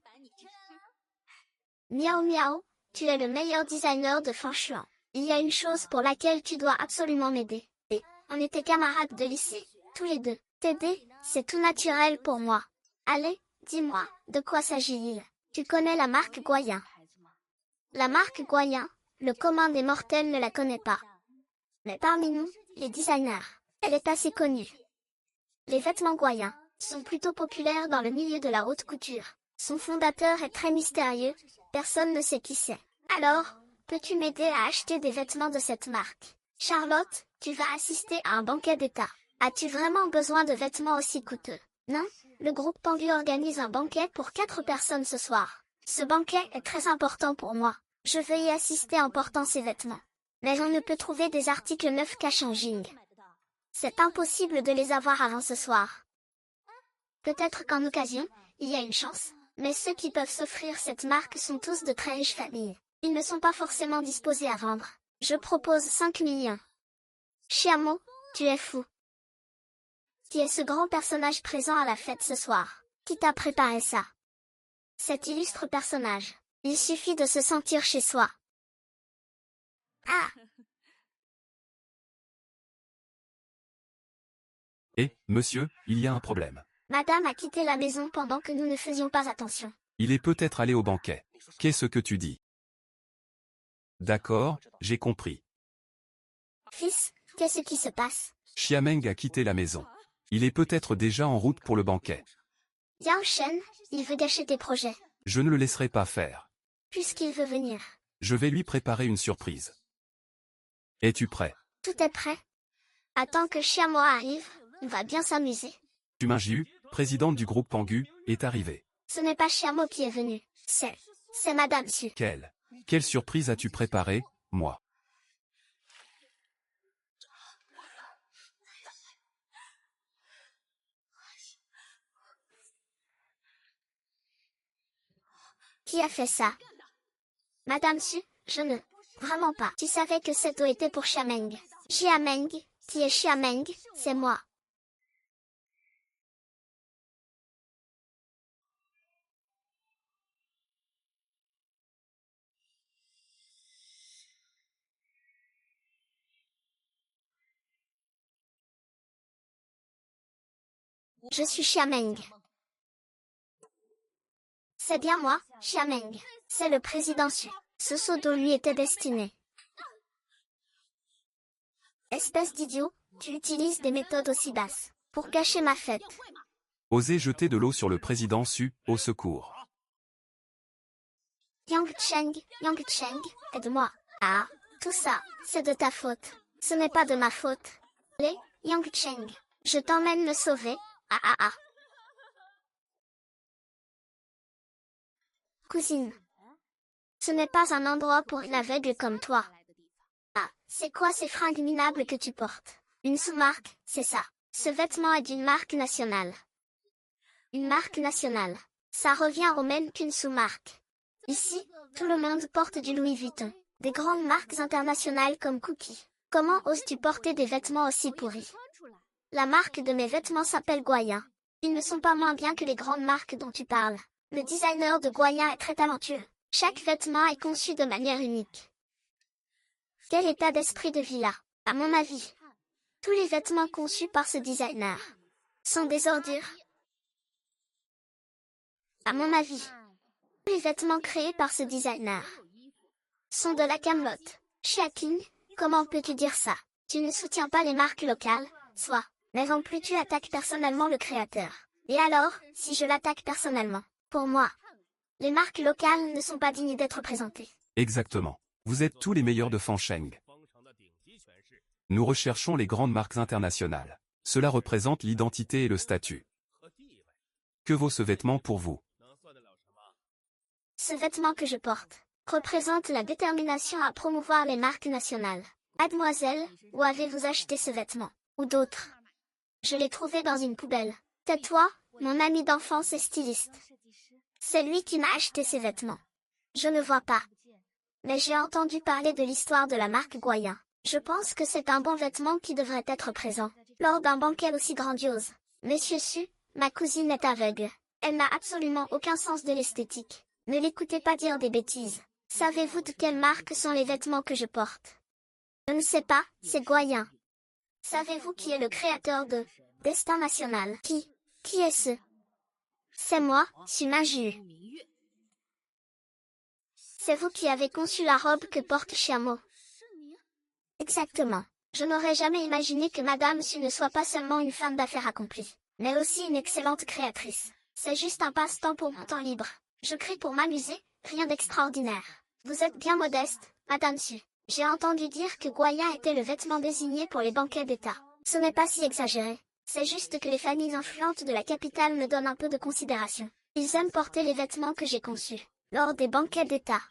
Miaou miaou, tu es le meilleur designer de Fanchuan. Il y a une chose pour laquelle tu dois absolument m'aider. Et, on était camarades de lycée, tous les deux. T'aider, c'est tout naturel pour moi. Allez, dis-moi, de quoi s'agit-il? Tu connais la marque Goyen? La marque Goyen, le commun des mortels ne la connaît pas. Mais parmi nous, les designers, elle est assez connue. Les vêtements Goyen sont plutôt populaires dans le milieu de la haute couture. Son fondateur est très mystérieux, personne ne sait qui c'est. Alors, peux-tu m'aider à acheter des vêtements de cette marque? Charlotte, tu vas assister à un banquet d'État. As-tu vraiment besoin de vêtements aussi coûteux? Non, le groupe Pangu organise un banquet pour 4 personnes ce soir. Ce banquet est très important pour moi. Je veux y assister en portant ces vêtements. Mais on ne peut trouver des articles neufs qu'à Shangjing. C'est impossible de les avoir avant ce soir. Peut-être qu'en occasion, il y a une chance, mais ceux qui peuvent s'offrir cette marque sont tous de très riches familles. Ils ne sont pas forcément disposés à vendre. Je propose 5 millions. Chiamo, tu es fou. Qui est ce grand personnage présent à la fête ce soir? Qui t'a préparé ça? Cet illustre personnage. Il suffit de se sentir chez soi. Ah! Eh, monsieur, il y a un problème. Madame a quitté la maison pendant que nous ne faisions pas attention. Il est peut-être allé au banquet. Qu'est-ce que tu dis? D'accord, j'ai compris. Fils, qu'est-ce qui se passe? Xiameng a quitté la maison. Il est peut-être déjà en route pour le banquet. Yao Shen, il veut gâcher tes projets. Je ne le laisserai pas faire. Puisqu'il veut venir. Je vais lui préparer une surprise. Es-tu prêt? Tout est prêt. Attends que Chiamo arrive, on va bien s'amuser. Tumin Jiu, présidente du groupe Pangu, est arrivée. Ce n'est pas Chiamo qui est venu. C'est Madame Su. Quelle surprise as-tu préparée, moi? Qui a fait ça? Madame Su, je ne. Vraiment pas. Tu savais que cette eau était pour Xiameng. Xiameng, qui est Xiameng, c'est moi. Je suis Xiameng. C'est bien moi, Xiameng. C'est le président Su. Ce seau d'eau lui était destiné. Espèce d'idiot, tu utilises des méthodes aussi basses pour cacher ma fête. Osez jeter de l'eau sur le président Su, au secours. Yang Cheng, aide-moi. Ah, tout ça, c'est de ta faute. Ce n'est pas de ma faute. Allez, Yang Cheng. Je t'emmène me sauver. Ah ah ah. Cousine. Ce n'est pas un endroit pour une aveugle comme toi. Ah, c'est quoi ces fringues minables que tu portes? Une sous-marque, c'est ça. Ce vêtement est d'une marque nationale. Une marque nationale. Ça revient au même qu'une sous-marque. Ici, tout le monde porte du Louis Vuitton. Des grandes marques internationales comme Cookie. Comment oses-tu porter des vêtements aussi pourris? La marque de mes vêtements s'appelle Goya. Ils ne sont pas moins bien que les grandes marques dont tu parles. Le designer de Goya est très talentueux. Chaque vêtement est conçu de manière unique. Quel état d'esprit de vie là? À mon avis, tous les vêtements conçus par ce designer sont des ordures. À mon avis, tous les vêtements créés par ce designer sont de la camelote. Chia King, comment peux-tu dire ça? Tu ne soutiens pas les marques locales, soit, mais en plus tu attaques personnellement le créateur. Et alors, si je l'attaque personnellement, pour moi, les marques locales ne sont pas dignes d'être présentées. Exactement. Vous êtes tous les meilleurs de Fancheng. Nous recherchons les grandes marques internationales. Cela représente l'identité et le statut. Que vaut ce vêtement pour vous? Ce vêtement que je porte représente la détermination à promouvoir les marques nationales. Mademoiselle, où avez-vous acheté ce vêtement? Ou d'autres? Je l'ai trouvé dans une poubelle. Tais-toi, mon ami d'enfance et styliste. C'est lui qui m'a acheté ces vêtements. Je ne vois pas. Mais j'ai entendu parler de l'histoire de la marque Goya. Je pense que c'est un bon vêtement qui devrait être présent lors d'un banquet aussi grandiose. Monsieur Su, ma cousine est aveugle. Elle n'a absolument aucun sens de l'esthétique. Ne l'écoutez pas dire des bêtises. Savez-vous de quelle marque sont les vêtements que je porte? Je ne sais pas, c'est Goya. Savez-vous qui est le créateur de Destin National? Qui est-ce? C'est moi, Suma Ju. C'est vous qui avez conçu la robe que porte Chiamo. Exactement. Je n'aurais jamais imaginé que Madame Su ne soit pas seulement une femme d'affaires accomplie, mais aussi une excellente créatrice. C'est juste un passe-temps pour mon temps libre. Je crée pour m'amuser, rien d'extraordinaire. Vous êtes bien modeste, Madame Su. J'ai entendu dire que Goya était le vêtement désigné pour les banquets d'État. Ce n'est pas si exagéré. C'est juste que les familles influentes de la capitale me donnent un peu de considération. Ils aiment porter les vêtements que j'ai conçus lors des banquets d'État.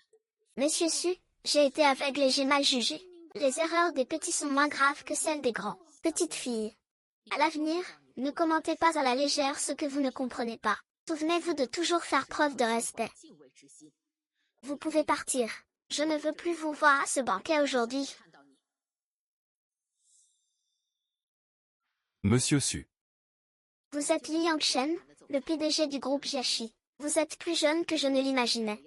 Monsieur Su, j'ai été aveugle et j'ai mal jugé. Les erreurs des petits sont moins graves que celles des grands. Petite fille. À l'avenir, ne commentez pas à la légère ce que vous ne comprenez pas. Souvenez-vous de toujours faire preuve de respect. Vous pouvez partir. Je ne veux plus vous voir à ce banquet aujourd'hui. Monsieur Su. Vous êtes Li Yangshen, le PDG du groupe Jiashi. Vous êtes plus jeune que je ne l'imaginais.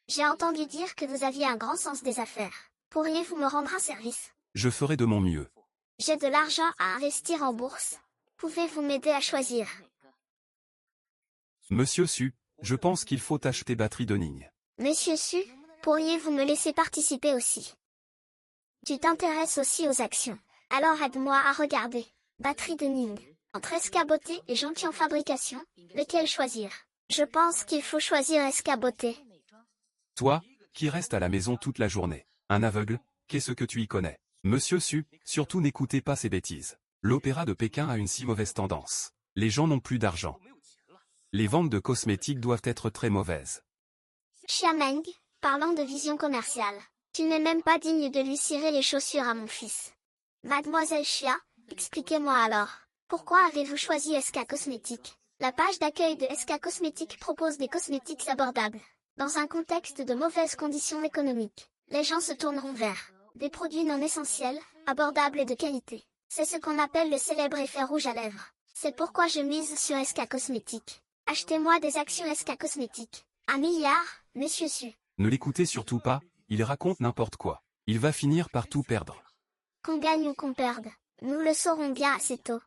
J'ai entendu dire que vous aviez un grand sens des affaires. Pourriez-vous me rendre un service? Je ferai de mon mieux. J'ai de l'argent à investir en bourse. Pouvez-vous m'aider à choisir? Monsieur Su, je pense qu'il faut acheter batterie de Ning. Monsieur Su, pourriez-vous me laisser participer aussi? Tu t'intéresses aussi aux actions. Alors aide-moi à regarder. Batterie de Ning. Entre escaboté et gentil en fabrication, lequel choisir? Je pense qu'il faut choisir escaboté. Toi, qui restes à la maison toute la journée. Un aveugle, qu'est-ce que tu y connais? Monsieur Su, surtout n'écoutez pas ces bêtises. L'opéra de Pékin a une si mauvaise tendance. Les gens n'ont plus d'argent. Les ventes de cosmétiques doivent être très mauvaises. Xiameng, parlant de vision commerciale. Tu n'es même pas digne de lui cirer les chaussures à mon fils. Mademoiselle Chia, expliquez-moi alors. Pourquoi avez-vous choisi SK Cosmétiques? La page d'accueil de SK Cosmétiques propose des cosmétiques abordables. Dans un contexte de mauvaises conditions économiques, les gens se tourneront vers des produits non essentiels, abordables et de qualité. C'est ce qu'on appelle le célèbre effet rouge à lèvres. C'est pourquoi je mise sur SK Cosmétiques. Achetez-moi des actions SK Cosmétiques. 1 milliard, monsieur Su. Ne l'écoutez surtout pas, il raconte n'importe quoi. Il va finir par tout perdre. Qu'on gagne ou qu'on perde, nous le saurons bien assez tôt.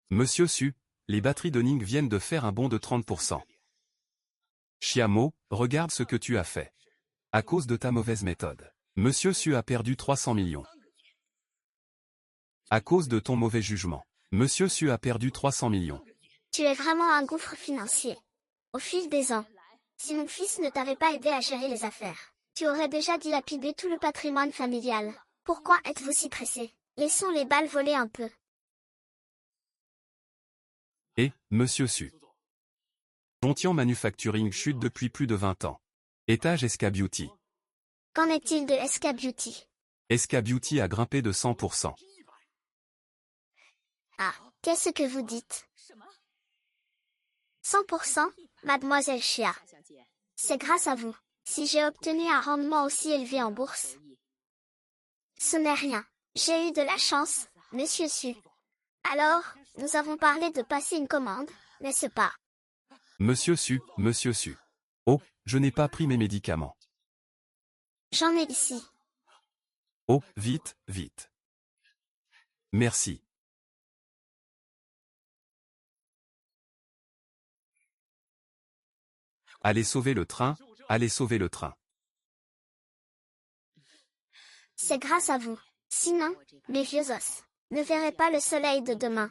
Monsieur Su, les batteries de Ning viennent de faire un bond de 30%. Chiamo, regarde ce que tu as fait. À cause de ta mauvaise méthode. Monsieur Su a perdu 300 millions. À cause de ton mauvais jugement. Monsieur Su a perdu 300 millions. Tu es vraiment un gouffre financier. Au fil des ans, si mon fils ne t'avait pas aidé à gérer les affaires, tu aurais déjà dilapidé tout le patrimoine familial. Pourquoi êtes-vous si pressé? Laissons les balles voler un peu. Et, Monsieur Su. Jontian Manufacturing chute depuis plus de 20 ans. Étage SK Beauty. Qu'en est-il de SK Beauty? SK Beauty a grimpé de 100%. Ah, qu'est-ce que vous dites? 100%, mademoiselle Chia. C'est grâce à vous, si j'ai obtenu un rendement aussi élevé en bourse. Ce n'est rien. J'ai eu de la chance, monsieur Su. Alors, nous avons parlé de passer une commande, n'est-ce pas? Monsieur Su, Monsieur Su. Oh, je n'ai pas pris mes médicaments. J'en ai ici. Oh, vite, vite. Merci. Allez sauver le train, allez sauver le train. C'est grâce à vous. Sinon, mes vieux os ne verraient pas le soleil de demain.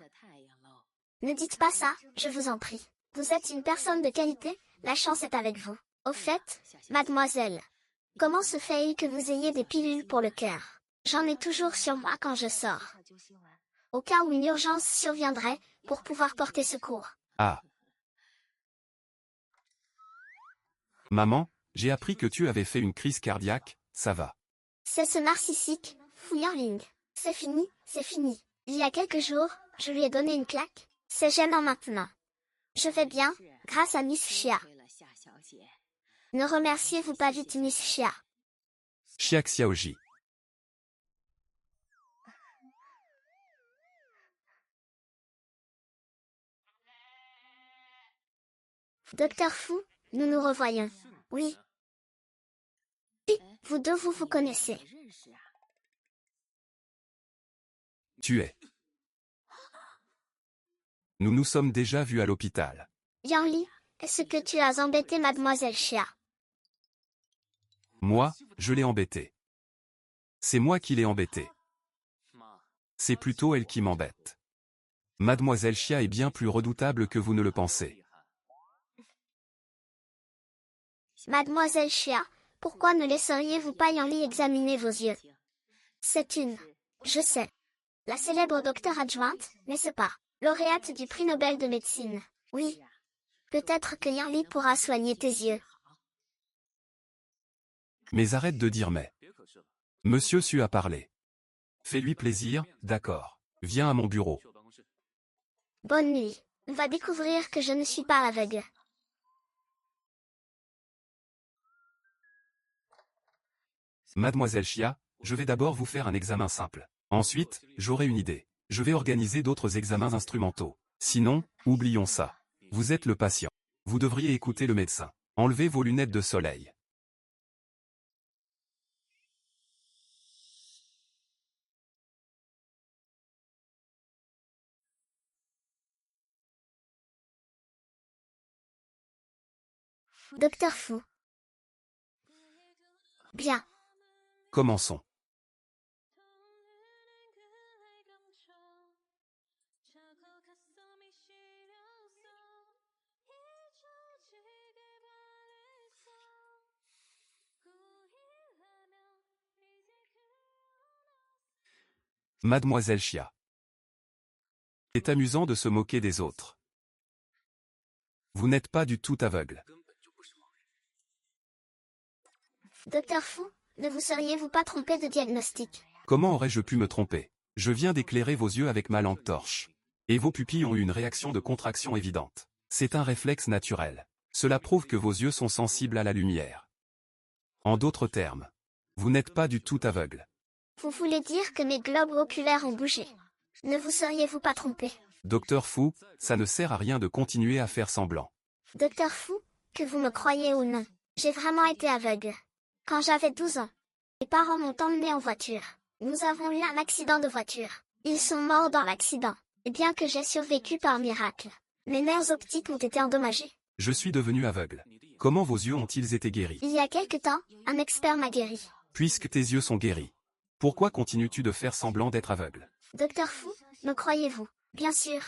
Ne dites pas ça, je vous en prie. Vous êtes une personne de qualité, la chance est avec vous. Au fait, mademoiselle, comment se fait-il que vous ayez des pilules pour le cœur? J'en ai toujours sur moi quand je sors. Au cas où une urgence surviendrait, pour pouvoir porter secours. Ah. Maman, j'ai appris que tu avais fait une crise cardiaque, ça va. C'est ce narcissique, Fu Yanling. C'est fini, c'est fini. Il y a quelques jours, je lui ai donné une claque. C'est gênant maintenant. Je vais bien, grâce à Miss Chia. Ne remerciez-vous pas vite Miss Chia? Xia Xiaoji. Docteur Fu, nous nous revoyons. Oui. Oui, vous deux vous connaissez. Tu es. Nous nous sommes déjà vus à l'hôpital. Yang Li, est-ce que tu as embêté mademoiselle Chia? Moi, je l'ai embêtée. C'est moi qui l'ai embêtée. C'est plutôt elle qui m'embête. Mademoiselle Chia est bien plus redoutable que vous ne le pensez. Mademoiselle Chia, pourquoi ne laisseriez-vous pas Yang Li examiner vos yeux? C'est une, je sais, la célèbre docteure adjointe, n'est-ce pas, lauréate du prix Nobel de médecine. Oui. Peut-être que Yang Li pourra soigner tes yeux. Mais arrête de dire mais. Monsieur Su a parlé. Fais-lui plaisir, d'accord. Viens à mon bureau. Bonne nuit. On va découvrir que je ne suis pas aveugle. Mademoiselle Chia, je vais d'abord vous faire un examen simple. Ensuite, j'aurai une idée. Je vais organiser d'autres examens instrumentaux. Sinon, oublions ça. Vous êtes le patient. Vous devriez écouter le médecin. Enlevez vos lunettes de soleil. Docteur Fu. Bien. Commençons. Mademoiselle Chia. C'est amusant de se moquer des autres. Vous n'êtes pas du tout aveugle. Docteur Fu, ne vous seriez-vous pas trompé de diagnostic? Comment aurais-je pu me tromper? Je viens d'éclairer vos yeux avec ma lampe torche. Et vos pupilles ont eu une réaction de contraction évidente. C'est un réflexe naturel. Cela prouve que vos yeux sont sensibles à la lumière. En d'autres termes, vous n'êtes pas du tout aveugle. Vous voulez dire que mes globes oculaires ont bougé? Ne vous seriez-vous pas trompé? Docteur Fu, ça ne sert à rien de continuer à faire semblant. Docteur Fu, que vous me croyez ou non, j'ai vraiment été aveugle. Quand j'avais 12 ans, mes parents m'ont emmené en voiture. Nous avons eu un accident de voiture. Ils sont morts dans l'accident. Et bien que j'ai survécu par miracle, mes nerfs optiques ont été endommagés. Je suis devenu aveugle. Comment vos yeux ont-ils été guéris? Il y a quelque temps, un expert m'a guéri. Puisque tes yeux sont guéris, pourquoi continues-tu de faire semblant d'être aveugle? Docteur Fu, me croyez-vous? Bien sûr.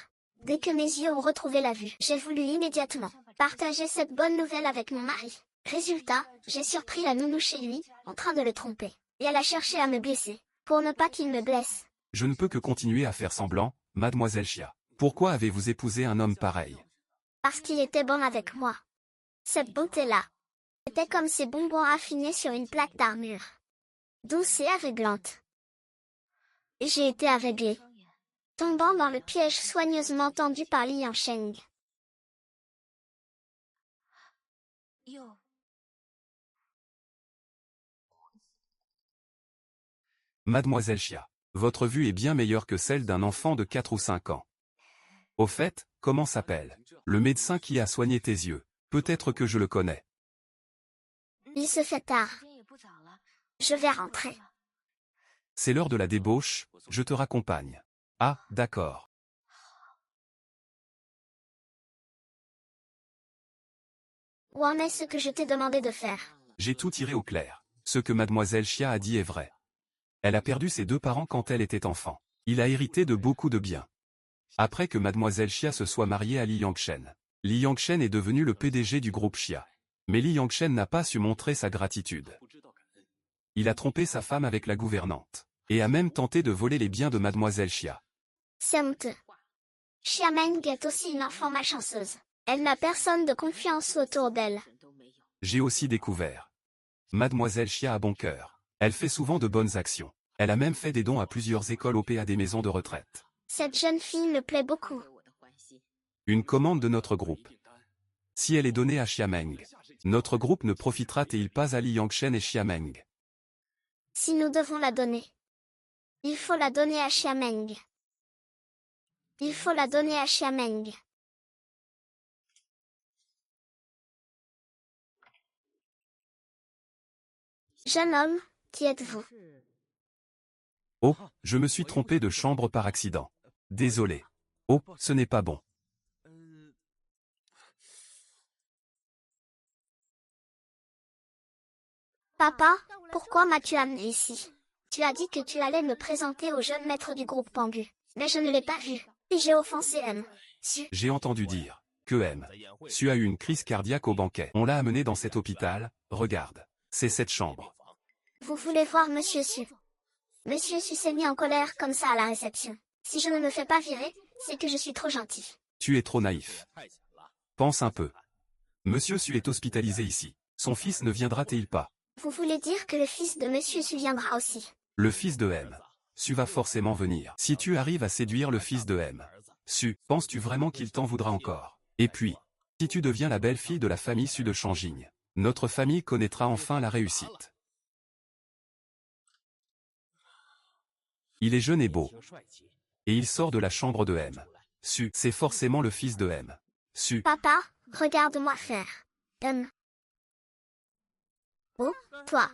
Dès que mes yeux ont retrouvé la vue, j'ai voulu immédiatement partager cette bonne nouvelle avec mon mari. Résultat, j'ai surpris la nounou chez lui, en train de le tromper. Et elle a cherché à me blesser, pour ne pas qu'il me blesse. Je ne peux que continuer à faire semblant, mademoiselle Chia. Pourquoi avez-vous épousé un homme pareil? Parce qu'il était bon avec moi. Cette beauté-là était comme ces bonbons affinés sur une plaque d'armure. Douce et aveuglante. Et j'ai été aveuglée, tombant dans le piège soigneusement tendu par Li Yangsheng. Mademoiselle Chia, votre vue est bien meilleure que celle d'un enfant de 4 ou 5 ans. Au fait, comment s'appelle le médecin qui a soigné tes yeux? Peut-être que je le connais. Il se fait tard. Je vais rentrer. C'est l'heure de la débauche, je te raccompagne. Ah, d'accord. Où en est ce que je t'ai demandé de faire? J'ai tout tiré au clair. Ce que mademoiselle Chia a dit est vrai. Elle a perdu ses deux parents quand elle était enfant. Il a hérité de beaucoup de biens. Après que mademoiselle Chia se soit mariée à Li Yangchen, Li Yangchen est devenu le PDG du groupe Chia. Mais Li Yangchen n'a pas su montrer sa gratitude. Il a trompé sa femme avec la gouvernante. Et a même tenté de voler les biens de mademoiselle Chia. C'est honteux. Xia Meng est aussi une enfant malchanceuse. Elle n'a personne de confiance autour d'elle. J'ai aussi découvert. Mademoiselle Chia a bon cœur. Elle fait souvent de bonnes actions. Elle a même fait des dons à plusieurs écoles OP à des maisons de retraite. Cette jeune fille me plaît beaucoup. Une commande de notre groupe. Si elle est donnée à Xiameng, notre groupe ne profitera-t-il pas à Li Yangchen et Xiameng? Si nous devons la donner, il faut la donner à Xia Meng. Il faut la donner à Xia Meng. Jeune homme, qui êtes-vous? Oh, je me suis trompé de chambre par accident. Désolé. Oh, ce n'est pas bon. Papa, pourquoi m'as-tu amené ici? Tu as dit que tu allais me présenter au jeune maître du groupe Pangu, mais je ne l'ai pas vu, et j'ai offensé M. J'ai entendu dire que M. Su a eu une crise cardiaque au banquet. On l'a amené dans cet hôpital, regarde. C'est cette chambre. Vous voulez voir Monsieur Su? Monsieur Su s'est mis en colère comme ça à la réception. Si je ne me fais pas virer, c'est que je suis trop gentil. Tu es trop naïf. Pense un peu. Monsieur Su est hospitalisé ici. Son fils ne viendra-t-il pas? Vous voulez dire que le fils de Monsieur Su viendra aussi? Le fils de M. Su va forcément venir. Si tu arrives à séduire le fils de M. Su, penses-tu vraiment qu'il t'en voudra encore? Et puis, si tu deviens la belle-fille de la famille Su de Changjing, notre famille connaîtra enfin la réussite. Il est jeune et beau. Et il sort de la chambre de M. Su, c'est forcément le fils de M. Su. Papa, regarde-moi faire. Oh, toi.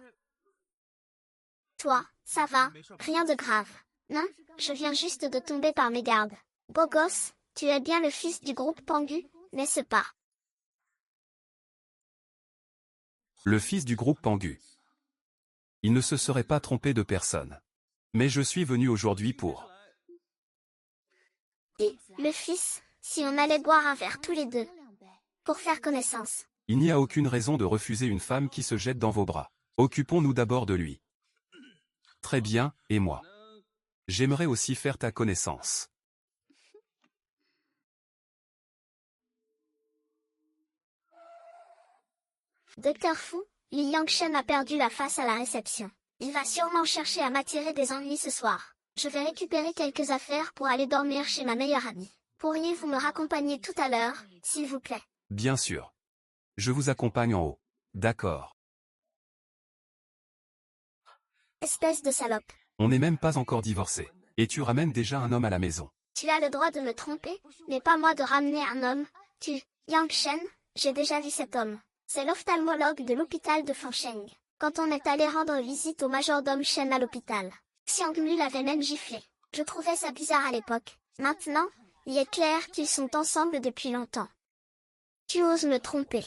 Toi, ça va, rien de grave. Non, je viens juste de tomber par mégarde. Beau gosse, tu es bien le fils du groupe Pangu, n'est-ce pas? Le fils du groupe Pangu. Il ne se serait pas trompé de personne. Mais je suis venu aujourd'hui pour... Et, le fils, si on allait boire un verre tous les deux. Pour faire connaissance. Il n'y a aucune raison de refuser une femme qui se jette dans vos bras. Occupons-nous d'abord de lui. Très bien, et moi? J'aimerais aussi faire ta connaissance. Docteur Fu, Li Yangchen a perdu la face à la réception. Il va sûrement chercher à m'attirer des ennuis ce soir. Je vais récupérer quelques affaires pour aller dormir chez ma meilleure amie. Pourriez-vous me raccompagner tout à l'heure, s'il vous plaît? Bien sûr. Je vous accompagne en haut. D'accord. Espèce de salope. On n'est même pas encore divorcés. Et tu ramènes déjà un homme à la maison. Tu as le droit de me tromper, mais pas moi de ramener un homme. Yangchen, j'ai déjà vu cet homme. C'est l'ophtalmologue de l'hôpital de Fancheng. Quand on est allé rendre visite au majordome Shen à l'hôpital, Xiangmu l'avait même giflé. Je trouvais ça bizarre à l'époque. Maintenant, il est clair qu'ils sont ensemble depuis longtemps. Tu oses me tromper.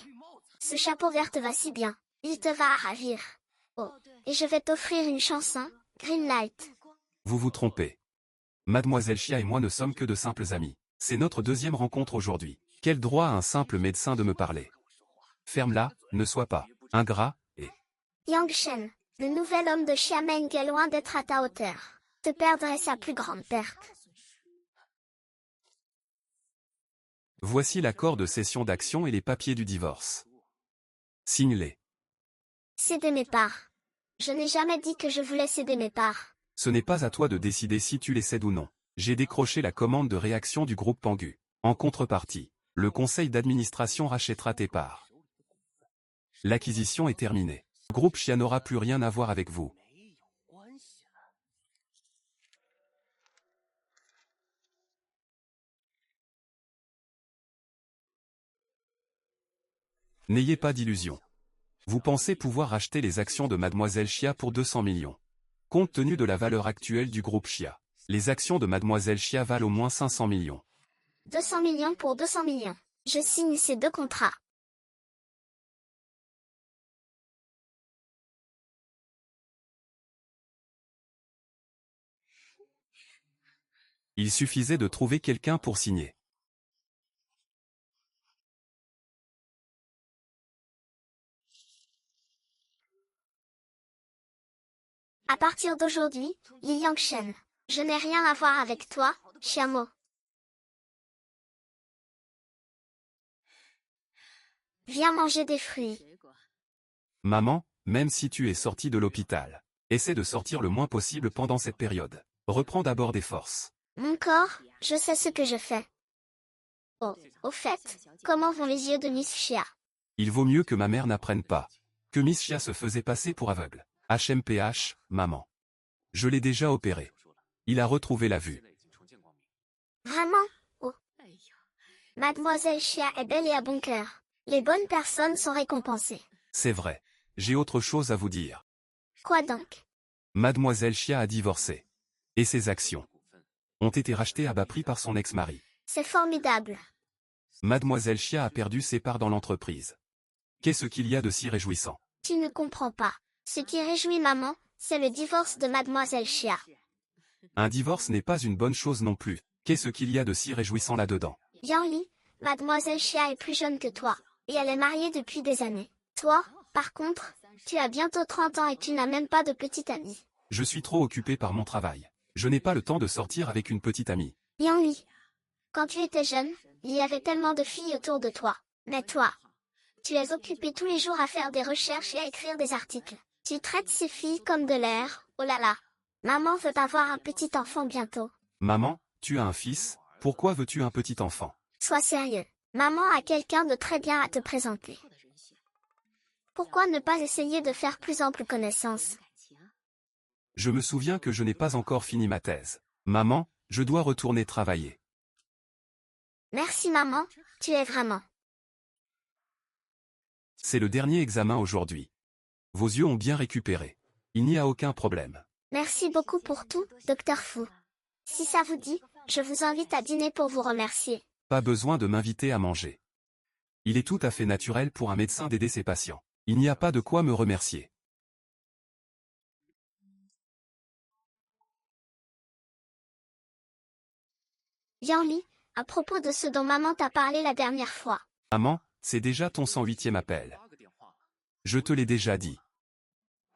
Ce chapeau vert te va si bien. Il te va à ravir. Oh, et je vais t'offrir une chanson, Greenlight. Vous vous trompez. Mademoiselle Chia et moi ne sommes que de simples amis. C'est notre deuxième rencontre aujourd'hui. Quel droit a un simple médecin de me parler? Ferme-la, ne sois pas ingrat, et... Yangchen, le nouvel homme de Xiameng est loin d'être à ta hauteur. Te perdre est sa plus grande perte. Voici l'accord de cession d'actions et les papiers du divorce. Signe-les. Céder mes parts. Je n'ai jamais dit que je voulais céder mes parts. Ce n'est pas à toi de décider si tu les cèdes ou non. J'ai décroché la commande de réaction du groupe Pangu. En contrepartie, le conseil d'administration rachètera tes parts. L'acquisition est terminée. Le groupe Chia n'aura plus rien à voir avec vous. N'ayez pas d'illusions. Vous pensez pouvoir acheter les actions de Mademoiselle Chia pour 200 millions. Compte tenu de la valeur actuelle du groupe Chia, les actions de Mademoiselle Chia valent au moins 500 millions. 200 millions pour 200 millions. Je signe ces 2 contrats. Il suffisait de trouver quelqu'un pour signer. À partir d'aujourd'hui, Li Yangshen, je n'ai rien à voir avec toi, Xiamo. Viens manger des fruits. Maman, même si tu es sortie de l'hôpital, essaie de sortir le moins possible pendant cette période. Reprends d'abord des forces. Mon corps, je sais ce que je fais. Oh, au fait, comment vont les yeux de Miss Chia? Il vaut mieux que ma mère n'apprenne pas que Miss Chia se faisait passer pour aveugle. HMPH, maman. Je l'ai déjà opéré. Il a retrouvé la vue. Vraiment? Oh. Mademoiselle Chia est belle et a bon cœur. Les bonnes personnes sont récompensées. C'est vrai. J'ai autre chose à vous dire. Quoi donc? Mademoiselle Chia a divorcé. Et ses actions ont été rachetées à bas prix par son ex-mari. C'est formidable. Mademoiselle Chia a perdu ses parts dans l'entreprise. Qu'est-ce qu'il y a de si réjouissant? Tu ne comprends pas. Ce qui réjouit maman, c'est le divorce de Mademoiselle Chia. Un divorce n'est pas une bonne chose non plus. Qu'est-ce qu'il y a de si réjouissant là-dedans? Yanli, Mademoiselle Chia est plus jeune que toi, et elle est mariée depuis des années. Toi, par contre, tu as bientôt 30 ans et tu n'as même pas de petite amie. Je suis trop occupé par mon travail. Je n'ai pas le temps de sortir avec une petite amie. Yanli, quand tu étais jeune, il y avait tellement de filles autour de toi. Mais toi, tu es occupé tous les jours à faire des recherches et à écrire des articles. Tu traites ces filles comme de l'air, oh là là. Maman veut avoir un petit enfant bientôt. Maman, tu as un fils, pourquoi veux-tu un petit enfant? Sois sérieux. Maman a quelqu'un de très bien à te présenter. Pourquoi ne pas essayer de faire plus ample connaissance? Je me souviens que je n'ai pas encore fini ma thèse. Maman, je dois retourner travailler. Merci maman, tu es vraiment. C'est le dernier examen aujourd'hui. Vos yeux ont bien récupéré. Il n'y a aucun problème. Merci beaucoup pour tout, Docteur Fu. Si ça vous dit, je vous invite à dîner pour vous remercier. Pas besoin de m'inviter à manger. Il est tout à fait naturel pour un médecin d'aider ses patients. Il n'y a pas de quoi me remercier. Yanli, à propos de ce dont maman t'a parlé la dernière fois. Maman, c'est déjà ton 108e appel. Je te l'ai déjà dit.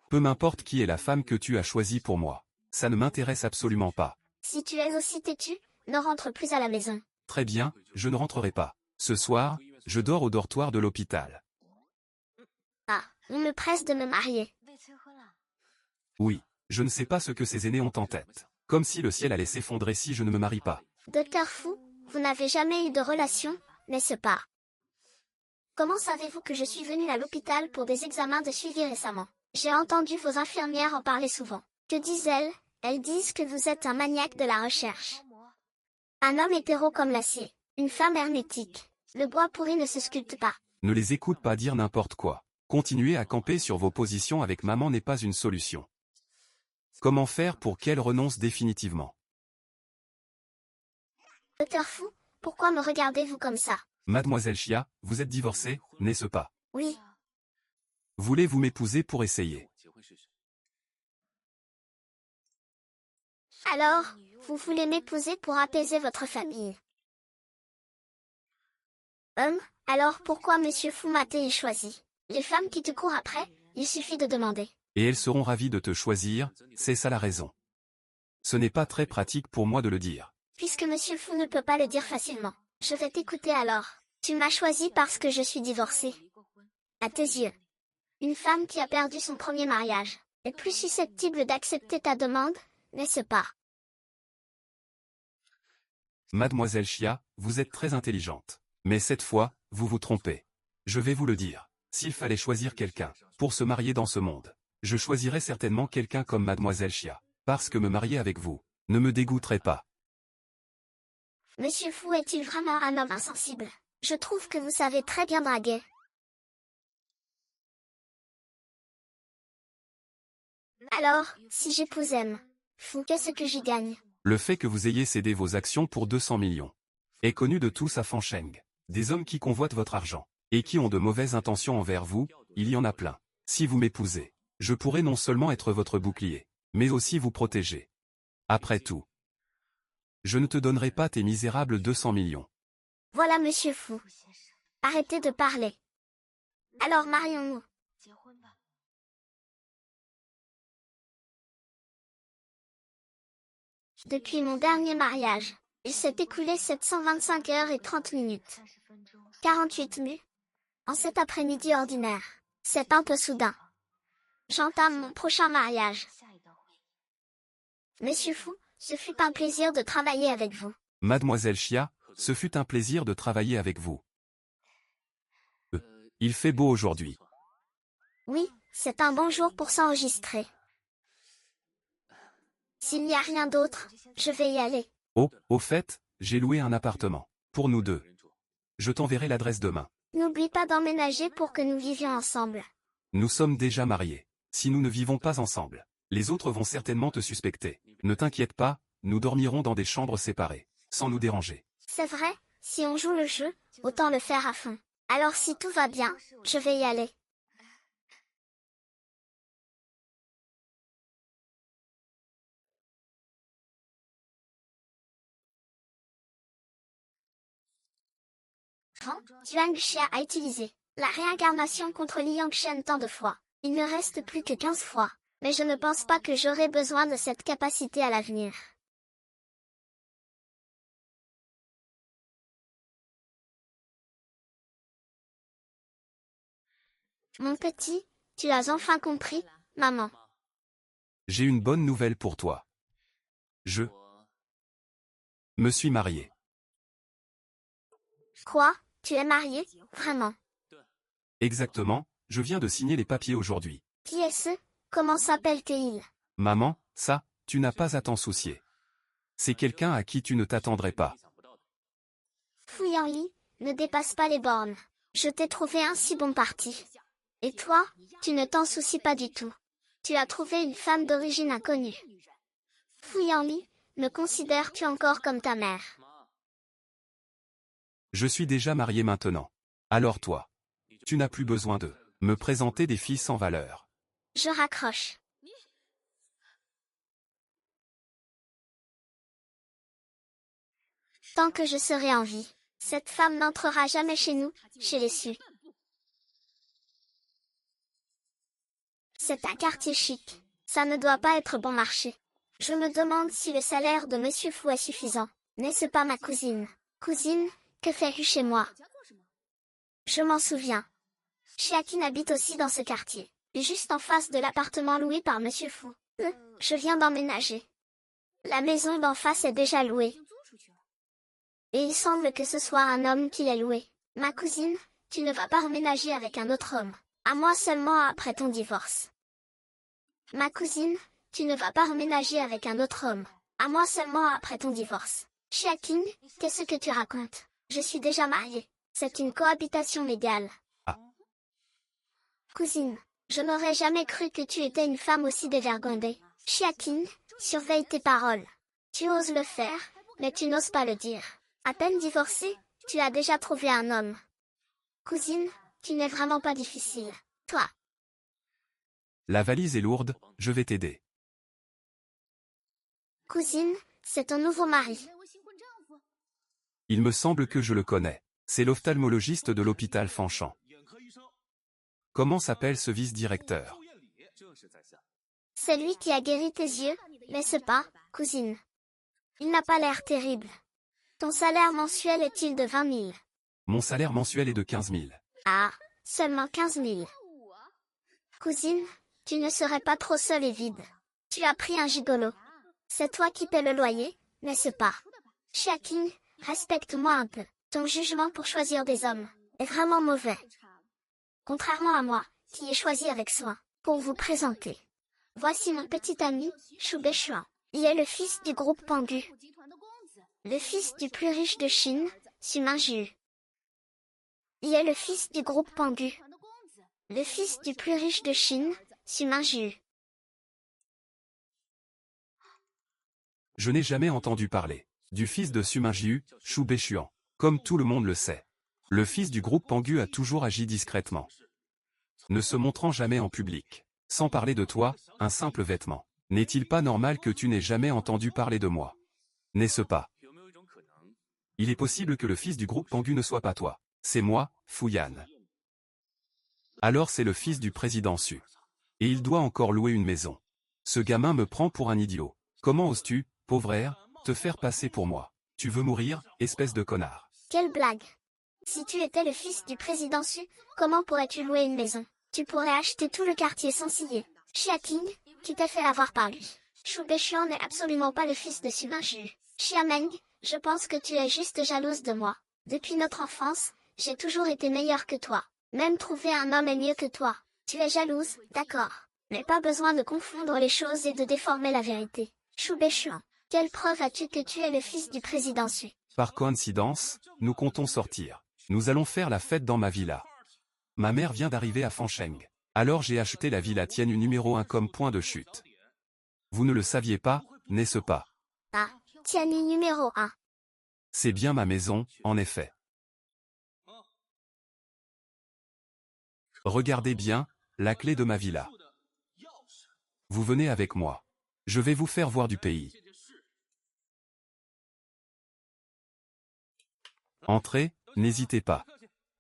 Peu m'importe qui est la femme que tu as choisie pour moi. Ça ne m'intéresse absolument pas. Si tu es aussi têtu, ne rentre plus à la maison. Très bien, je ne rentrerai pas. Ce soir, je dors au dortoir de l'hôpital. Ah, on me presse de me marier. Oui, je ne sais pas ce que ces aînés ont en tête. Comme si le ciel allait s'effondrer si je ne me marie pas. Docteur Fu, vous n'avez jamais eu de relation, n'est-ce pas? Comment savez-vous que je suis venue à l'hôpital pour des examens de suivi récemment? J'ai entendu vos infirmières en parler souvent. Que disent-elles? Elles disent que vous êtes un maniaque de la recherche. Un homme hétéro comme l'acier. Une femme hermétique. Le bois pourri ne se sculpte pas. Ne les écoute pas dire n'importe quoi. Continuer à camper sur vos positions avec maman n'est pas une solution. Comment faire pour qu'elle renonce définitivement? Docteur Fu, pourquoi me regardez-vous comme ça? Mademoiselle Chia, vous êtes divorcée, n'est-ce pas? Oui. Voulez-vous m'épouser pour essayer? Alors, vous voulez m'épouser pour apaiser votre famille? Alors pourquoi Monsieur Fumate est choisi? Les femmes qui te courent après, il suffit de demander. Et elles seront ravies de te choisir, c'est ça la raison. Ce n'est pas très pratique pour moi de le dire. Puisque Monsieur Fu ne peut pas le dire facilement. Je vais t'écouter alors. Tu m'as choisi parce que je suis divorcée. À tes yeux, une femme qui a perdu son premier mariage est plus susceptible d'accepter ta demande, n'est-ce pas? Mademoiselle Chia, vous êtes très intelligente. Mais cette fois, vous vous trompez. Je vais vous le dire. S'il fallait choisir quelqu'un pour se marier dans ce monde, je choisirais certainement quelqu'un comme Mademoiselle Chia. Parce que me marier avec vous ne me dégoûterait pas. Monsieur Fu est-il vraiment un homme insensible? Je trouve que vous savez très bien draguer. Alors, si j'épouse M. Fu, qu'est-ce que j'y gagne? Le fait que vous ayez cédé vos actions pour 200 millions est connu de tous à Fancheng. Des hommes qui convoitent votre argent et qui ont de mauvaises intentions envers vous, il y en a plein. Si vous m'épousez, je pourrai non seulement être votre bouclier, mais aussi vous protéger. Après tout, je ne te donnerai pas tes misérables 200 millions. Voilà Monsieur Fu. Arrêtez de parler. Alors marions-nous. Depuis mon dernier mariage, il s'est écoulé 725 heures et 30 minutes. 48 nuits. En cet après-midi ordinaire. C'est un peu soudain. J'entame mon prochain mariage. Monsieur Fu, ce fut un plaisir de travailler avec vous. Mademoiselle Chia, ce fut un plaisir de travailler avec vous. Il fait beau aujourd'hui. Oui, c'est un bon jour pour s'enregistrer. S'il n'y a rien d'autre, je vais y aller. Oh, au fait, j'ai loué un appartement. Pour nous deux. Je t'enverrai l'adresse demain. N'oublie pas d'emménager pour que nous vivions ensemble. Nous sommes déjà mariés. Si nous ne vivons pas ensemble, les autres vont certainement te suspecter. Ne t'inquiète pas, nous dormirons dans des chambres séparées, sans nous déranger. C'est vrai, si on joue le jeu, autant le faire à fond. Alors si tout va bien, je vais y aller. Yuan Xia a utilisé la réincarnation contre Liang Shen tant de fois. Il ne reste plus que 15 fois. Mais je ne pense pas que j'aurai besoin de cette capacité à l'avenir. Mon petit, tu as enfin compris, maman. J'ai une bonne nouvelle pour toi. Je me suis marié. Quoi? Tu es marié? Vraiment? Exactement, je viens de signer les papiers aujourd'hui. Qui est-ce? Comment s'appelle-t-il? Maman, ça, tu n'as pas à t'en soucier. C'est quelqu'un à qui tu ne t'attendrais pas. Fu Yanli, ne dépasse pas les bornes. Je t'ai trouvé un si bon parti. Et toi, tu ne t'en soucies pas du tout. Tu as trouvé une femme d'origine inconnue. Fu Yanli, me considères-tu encore comme ta mère? Je suis déjà marié maintenant. Alors toi, tu n'as plus besoin de me présenter des filles sans valeur. Je raccroche. Tant que je serai en vie, cette femme n'entrera jamais chez nous, chez les Su. C'est un quartier chic. Ça ne doit pas être bon marché. Je me demande si le salaire de Monsieur Fu est suffisant. N'est-ce pas ma cousine? Cousine, que fais-tu chez moi? Je m'en souviens. Chiakin habite aussi dans ce quartier, juste en face de l'appartement loué par Monsieur Fu. Je viens d'emménager. La maison d'en face est déjà louée. Et il semble que ce soit un homme qui l'ait loué. Ma cousine, tu ne vas pas emménager avec un autre homme. À moi seulement après ton divorce. Ma cousine, tu ne vas pas emménager avec un autre homme. À moi seulement après ton divorce. Chiaking, qu'est-ce que tu racontes? Je suis déjà mariée. C'est une cohabitation légale. Ah. Cousine, je n'aurais jamais cru que tu étais une femme aussi dévergondée. Chiaking, surveille tes paroles. Tu oses le faire, mais tu n'oses pas le dire. À peine divorcée, tu as déjà trouvé un homme. Cousine, tu n'es vraiment pas difficile. Toi. La valise est lourde, je vais t'aider. Cousine, c'est ton nouveau mari. Il me semble que je le connais. C'est l'ophtalmologiste de l'hôpital Fanchamp. Comment s'appelle ce vice-directeur? C'est lui qui a guéri tes yeux, n'est-ce pas, cousine? Il n'a pas l'air terrible. Ton salaire mensuel est-il de 20 000? Mon salaire mensuel est de 15 000. Ah, seulement 15 000. Cousine, tu ne serais pas trop seule et vide. Tu as pris un gigolo. C'est toi qui paies le loyer, n'est-ce pas? Xiaking, respecte-moi un peu. Ton jugement pour choisir des hommes est vraiment mauvais. Contrairement à moi, qui ai choisi avec soin, pour vous présenter. Voici mon petit ami, Shu Beishuan. Il est le fils du groupe Pangu. Le fils du plus riche de Chine, Sima Zhu. Il est le fils du groupe Pangu. Le fils du plus riche de Chine, Sima Zhu. Je n'ai jamais entendu parler du fils de Sumingjiu, Shu Beishuan. Comme tout le monde le sait. Le fils du groupe Pangu a toujours agi discrètement, ne se montrant jamais en public. Sans parler de toi, un simple vêtement. N'est-il pas normal que tu n'aies jamais entendu parler de moi? N'est-ce pas? Il est possible que le fils du groupe Pangu ne soit pas toi. C'est moi, Fuyan. Alors c'est le fils du président Su. Et il doit encore louer une maison. Ce gamin me prend pour un idiot. Comment oses-tu, pauvre air, te faire passer pour moi? Tu veux mourir, espèce de connard? Quelle blague! Si tu étais le fils du président Su, comment pourrais-tu louer une maison? Tu pourrais acheter tout le quartier sans scier. Xiaking, tu t'es fait avoir par lui. Shu Beishuan n'est absolument pas le fils de Sima Zhu. Xiameng, je pense que tu es juste jalouse de moi. Depuis notre enfance, j'ai toujours été meilleure que toi. Même trouver un homme est mieux que toi. Tu es jalouse, d'accord. Mais pas besoin de confondre les choses et de déformer la vérité. Shu Beishuan, quelle preuve as-tu que tu es le fils du président Su? Par coïncidence, nous comptons sortir. Nous allons faire la fête dans ma villa. Ma mère vient d'arriver à Fancheng. Alors j'ai acheté la villa Tianyu numéro 1 comme point de chute. Vous ne le saviez pas, n'est-ce pas? Ah, Tianyu numéro 1. C'est bien ma maison, en effet. Regardez bien, la clé de ma villa. Vous venez avec moi. Je vais vous faire voir du pays. Entrez, n'hésitez pas.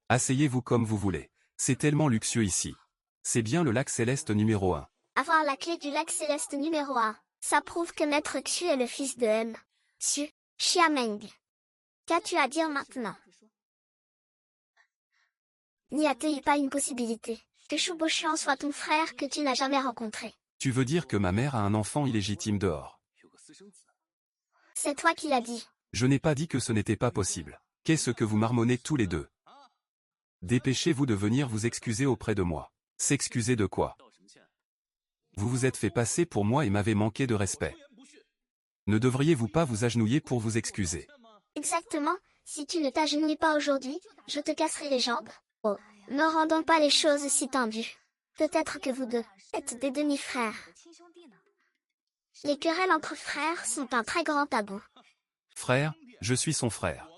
Asseyez-vous comme vous voulez. C'est tellement luxueux ici. C'est bien le lac céleste numéro 1. Avoir la clé du lac céleste numéro 1, ça prouve que Maître Xu est le fils de M. Xu, Xiameng. Qu'as-tu à dire maintenant? N'y a-t-il pas une possibilité que Shu Beishuan soit ton frère que tu n'as jamais rencontré? Tu veux dire que ma mère a un enfant illégitime dehors? C'est toi qui l'as dit. Je n'ai pas dit que ce n'était pas possible. Qu'est-ce que vous marmonnez tous les deux? Dépêchez-vous de venir vous excuser auprès de moi. S'excuser de quoi? Vous vous êtes fait passer pour moi et m'avez manqué de respect. Ne devriez-vous pas vous agenouiller pour vous excuser? Exactement, si tu ne t'agenouilles pas aujourd'hui, je te casserai les jambes. Oh, ne rendons pas les choses si tendues. Peut-être que vous deux êtes des demi-frères. Les querelles entre frères sont un très grand tabou. Frère, je suis son frère.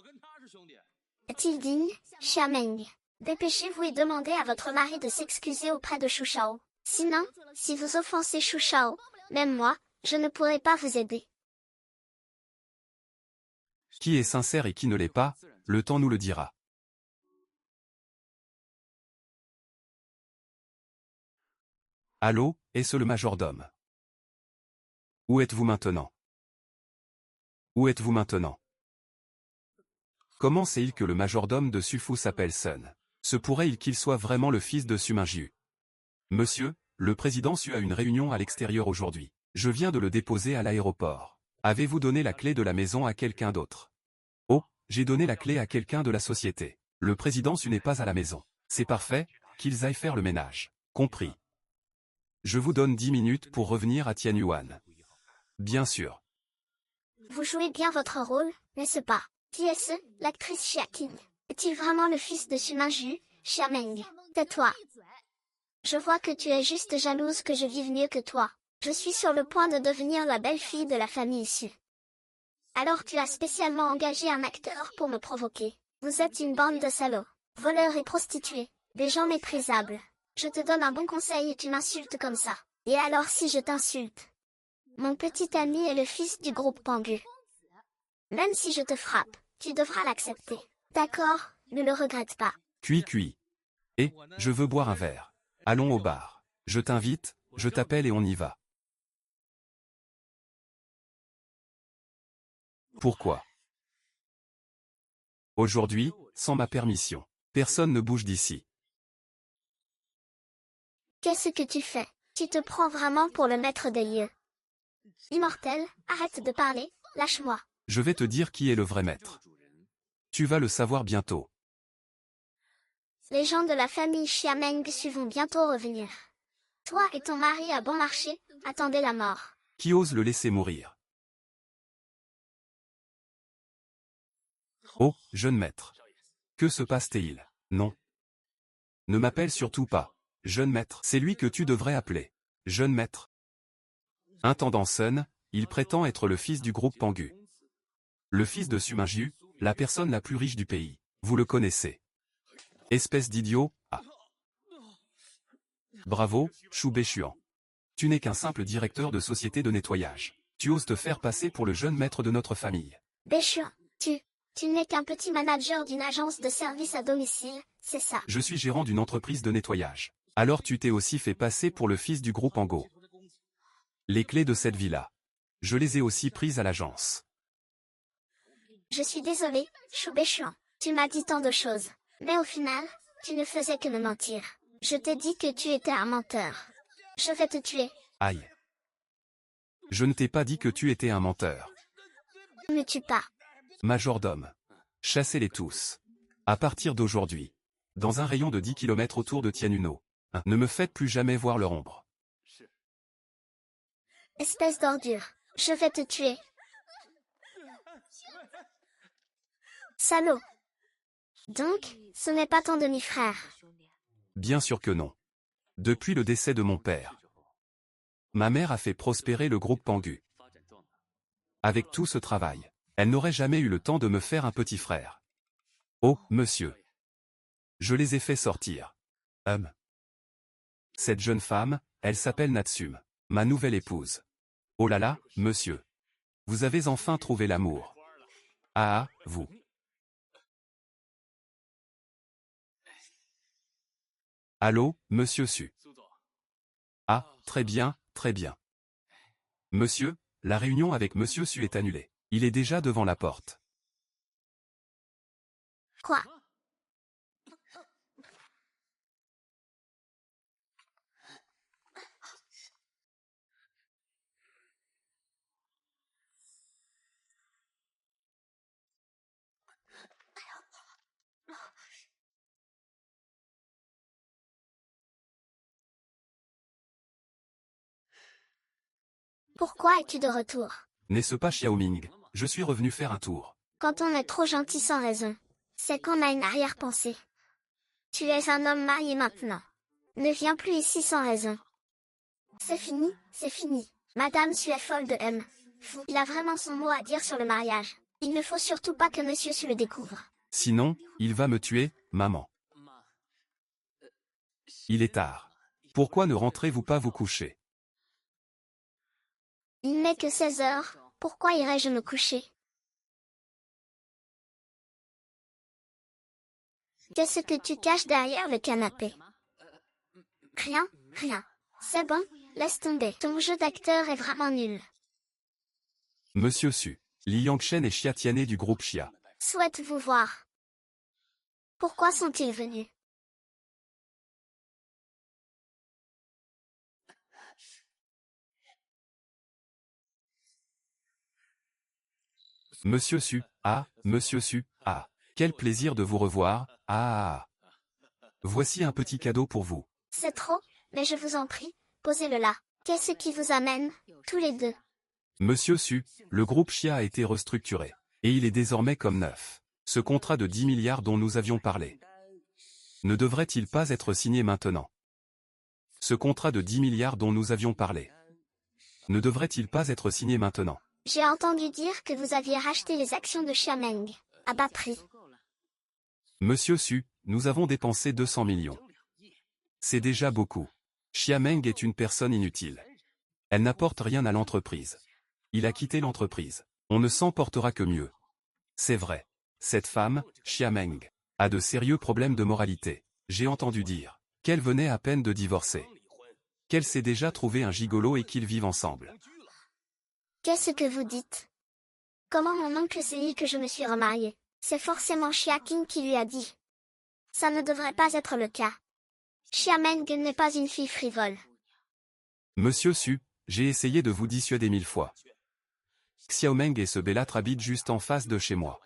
Est-il digne, Xiameng? Dépêchez-vous et demandez à votre mari de s'excuser auprès de Shu Shao. Sinon, si vous offensez Shu Shao, même moi, je ne pourrai pas vous aider. Qui est sincère et qui ne l'est pas, le temps nous le dira. Allô, est-ce le majordome? Où êtes-vous maintenant? Où êtes-vous maintenant? Comment sait-il que le majordome de Sufu s'appelle Sun? Se pourrait-il qu'il soit vraiment le fils de Sumingjiu? Monsieur, le président Su a une réunion à l'extérieur aujourd'hui. Je viens de le déposer à l'aéroport. Avez-vous donné la clé de la maison à quelqu'un d'autre? Oh, j'ai donné la clé à quelqu'un de la société. Le président Su n'est pas à la maison. C'est parfait, qu'ils aillent faire le ménage. Compris. Je vous donne 10 minutes pour revenir à Tianyuan. Bien sûr. Vous jouez bien votre rôle, n'est-ce pas? Qui est-ce, l'actrice Xiaking? Est-il vraiment le fils de Sumingjiu, Xiameng? Tais-toi. Je vois que tu es juste jalouse que je vive mieux que toi. Je suis sur le point de devenir la belle-fille de la famille Su. Alors tu as spécialement engagé un acteur pour me provoquer. Vous êtes une bande de salauds, voleurs et prostituées, des gens méprisables. Je te donne un bon conseil et tu m'insultes comme ça. Et alors si je t'insulte? Mon petit ami est le fils du groupe Pangu. Même si je te frappe, tu devras l'accepter. D'accord, ne le regrette pas. Cuit. Et, je veux boire un verre. Allons au bar. Je t'invite, je t'appelle et on y va. Pourquoi? Aujourd'hui, sans ma permission, personne ne bouge d'ici. Qu'est-ce que tu fais? Tu te prends vraiment pour le maître des lieux. Immortel, arrête de parler, lâche-moi. Je vais te dire qui est le vrai maître. Tu vas le savoir bientôt. Les gens de la famille Xiameng Su vont bientôt revenir. Toi et ton mari à bon marché, attendez la mort. Qui ose le laisser mourir? Oh, jeune maître. Que se passe-t-il? Non. Ne m'appelle surtout pas. Jeune maître, c'est lui que tu devrais appeler. Jeune maître. Intendant Sun, il prétend être le fils du groupe Pangu. Le fils de Suminju, la personne la plus riche du pays. Vous le connaissez. Espèce d'idiot, ah. Bravo, Shu Bechuan. Tu n'es qu'un simple directeur de société de nettoyage. Tu oses te faire passer pour le jeune maître de notre famille. Béchuan, tu n'es qu'un petit manager d'une agence de service à domicile, c'est ça. Je suis gérant d'une entreprise de nettoyage. Alors tu t'es aussi fait passer pour le fils du groupe Ango. Les clés de cette villa. Je les ai aussi prises à l'agence. Je suis désolé, Shu Bechuan. Tu m'as dit tant de choses. Mais au final, tu ne faisais que me mentir. Je t'ai dit que tu étais un menteur. Je vais te tuer. Aïe. Je ne t'ai pas dit que tu étais un menteur. Ne me tue pas. Majordome. Chassez-les tous. À partir d'aujourd'hui. Dans un rayon de 10 km autour de Tianuno. Ne me faites plus jamais voir leur ombre. Espèce d'ordure. Je vais te tuer. Salaud. Donc, ce n'est pas ton demi-frère. Bien sûr que non. Depuis le décès de mon père, ma mère a fait prospérer le groupe Pangu. Avec tout ce travail, elle n'aurait jamais eu le temps de me faire un petit frère. Oh, monsieur. Je les ai fait sortir. Cette jeune femme, elle s'appelle Natsum, ma nouvelle épouse. Oh là là, monsieur. Vous avez enfin trouvé l'amour. Ah, vous. Allô, monsieur Su. Ah, très bien, très bien. Monsieur, la réunion avec monsieur Su est annulée. Il est déjà devant la porte. Quoi? Pourquoi es-tu de retour? N'est-ce pas Xiaoming? Je suis revenu faire un tour. Quand on est trop gentil sans raison, c'est qu'on a une arrière-pensée. Tu es un homme marié maintenant. Ne viens plus ici sans raison. C'est fini, c'est fini. Madame Su est folle de M. Il a vraiment son mot à dire sur le mariage. Il ne faut surtout pas que Monsieur Su le découvre. Sinon, il va me tuer, maman. Il est tard. Pourquoi ne rentrez-vous pas vous coucher? Il n'est que 16 heures, pourquoi irais-je me coucher? Qu'est-ce que tu caches derrière le canapé? Rien, rien. C'est bon, laisse tomber. Ton jeu d'acteur est vraiment nul. Monsieur Su, Li Yangshen et Xia Tianhe du groupe Xia. Souhaite vous voir. Pourquoi sont-ils venus? Monsieur Su, ah, monsieur Su, ah. Quel plaisir de vous revoir, ah. Voici un petit cadeau pour vous. C'est trop, mais je vous en prie, posez-le là. Qu'est-ce qui vous amène, tous les deux? Monsieur Su, le groupe Xia a été restructuré. Et il est désormais comme neuf. Ce contrat de 10 milliards dont nous avions parlé. Ne devrait-il pas être signé maintenant? Ce contrat de 10 milliards dont nous avions parlé. Ne devrait-il pas être signé maintenant? J'ai entendu dire que vous aviez racheté les actions de Xiameng, à bas prix. Monsieur Su, nous avons dépensé 200 millions. C'est déjà beaucoup. Xiameng est une personne inutile. Elle n'apporte rien à l'entreprise. Il a quitté l'entreprise. On ne s'en portera que mieux. C'est vrai. Cette femme, Xiameng, a de sérieux problèmes de moralité. J'ai entendu dire qu'elle venait à peine de divorcer. Qu'elle s'est déjà trouvé un gigolo et qu'ils vivent ensemble. Qu'est-ce que vous dites? Comment mon oncle sait que je me suis remariée? C'est forcément Xia Qing qui lui a dit. Ça ne devrait pas être le cas. Xia Meng n'est pas une fille frivole. Monsieur Su, j'ai essayé de vous dissuader 1000 fois. Xiaomeng et ce bellâtre habitent juste en face de chez moi.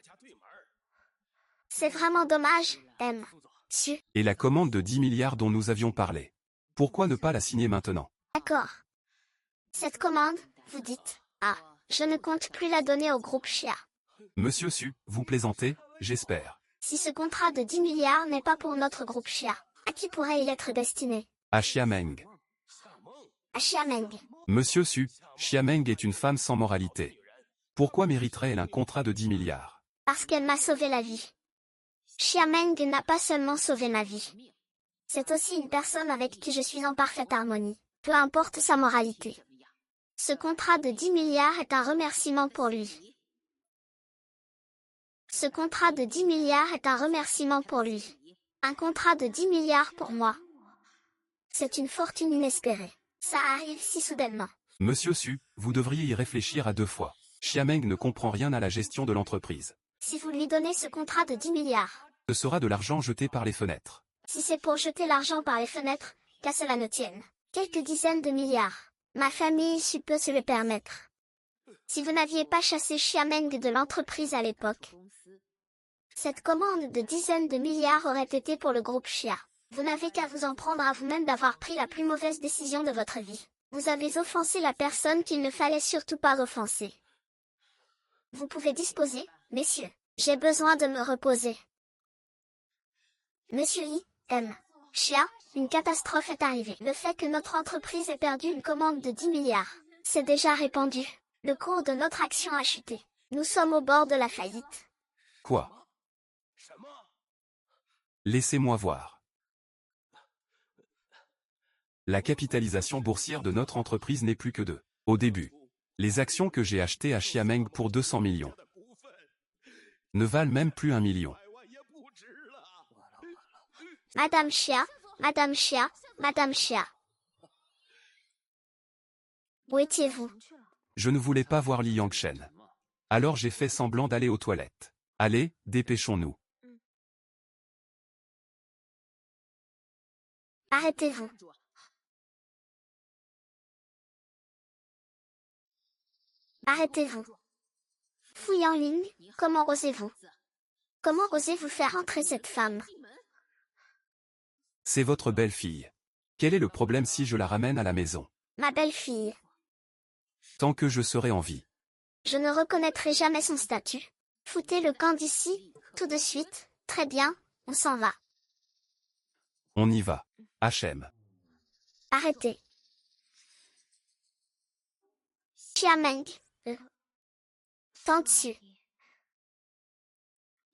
C'est vraiment dommage, M. Su. Et la commande de 10 milliards dont nous avions parlé. Pourquoi ne pas la signer maintenant? D'accord. Cette commande, vous dites. Ah, je ne compte plus la donner au groupe Xia. Monsieur Su, vous plaisantez, j'espère. Si ce contrat de 10 milliards n'est pas pour notre groupe Xia, à qui pourrait-il être destiné? À Xiameng. À Xia Meng. Monsieur Su, Xiameng est une femme sans moralité. Pourquoi mériterait-elle un contrat de 10 milliards? Parce qu'elle m'a sauvé la vie. Xia Meng n'a pas seulement sauvé ma vie. C'est aussi une personne avec qui je suis en parfaite harmonie, peu importe sa moralité. Ce contrat de 10 milliards est un remerciement pour lui. Ce contrat de 10 milliards est un remerciement pour lui. Un contrat de 10 milliards pour moi. C'est une fortune inespérée. Ça arrive si soudainement. Monsieur Su, vous devriez y réfléchir à 2 fois. Xiameng ne comprend rien à la gestion de l'entreprise. Si vous lui donnez ce contrat de 10 milliards, Ce sera de l'argent jeté par les fenêtres. si c'est pour jeter l'argent par les fenêtres, qu'à cela ne tienne. Quelques dizaines de milliards. Ma famille issue peut se le permettre. Si vous n'aviez pas chassé Xia Meng de l'entreprise à l'époque, cette commande de dizaines de milliards aurait été pour le groupe Xia. Vous n'avez qu'à vous en prendre à vous-même d'avoir pris la plus mauvaise décision de votre vie. Vous avez offensé la personne qu'il ne fallait surtout pas offenser. Vous pouvez disposer, messieurs. J'ai besoin de me reposer. Monsieur Yi, M. Xia, une catastrophe est arrivée. Le fait que notre entreprise ait perdu une commande de 10 milliards, c'est déjà répandu. Le cours de notre action a chuté. Nous sommes au bord de la faillite. Quoi? Laissez-moi voir. La capitalisation boursière de notre entreprise n'est plus que de. Au début. Les actions que j'ai achetées à Xiameng pour 200 millions ne valent même plus 1 million. Madame Xia, Madame Xia, Madame Xia. Où étiez-vous? Je ne voulais pas voir Li Yangshen. Alors j'ai fait semblant d'aller aux toilettes. Allez, dépêchons-nous. Arrêtez-vous. Arrêtez-vous. Fu Yanling, comment osez-vous? Comment osez-vous faire entrer cette femme? C'est votre belle-fille. Quel est le problème si je la ramène à la maison? Ma belle-fille. Tant que je serai en vie. Je ne reconnaîtrai jamais son statut. Foutez le camp d'ici, tout de suite. Très bien, on s'en va. On y va. HM. Arrêtez. Xiameng. Tang-Tsu.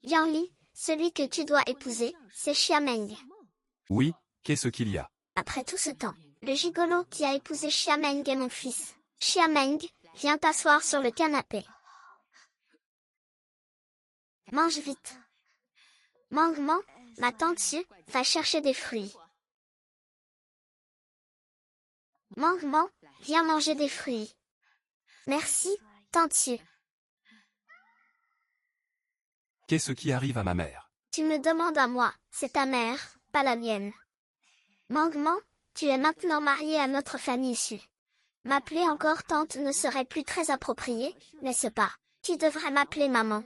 Yang Li, celui que tu dois épouser, c'est Xiameng. Oui, qu'est-ce qu'il y a? Après tout ce temps, le gigolo qui a épousé Xiameng est mon fils. Xiameng, viens t'asseoir sur le canapé. Mange vite. Mangement, ma tante Su, va chercher des fruits. Mangement, viens manger des fruits. Merci, tante Su. Qu'est-ce qui arrive à ma mère? Tu me demandes à moi, c'est ta mère, pas la mienne. Mangement, tu es maintenant marié à notre famille Su. M'appeler encore tante ne serait plus très approprié, n'est-ce pas? Tu devrais m'appeler maman.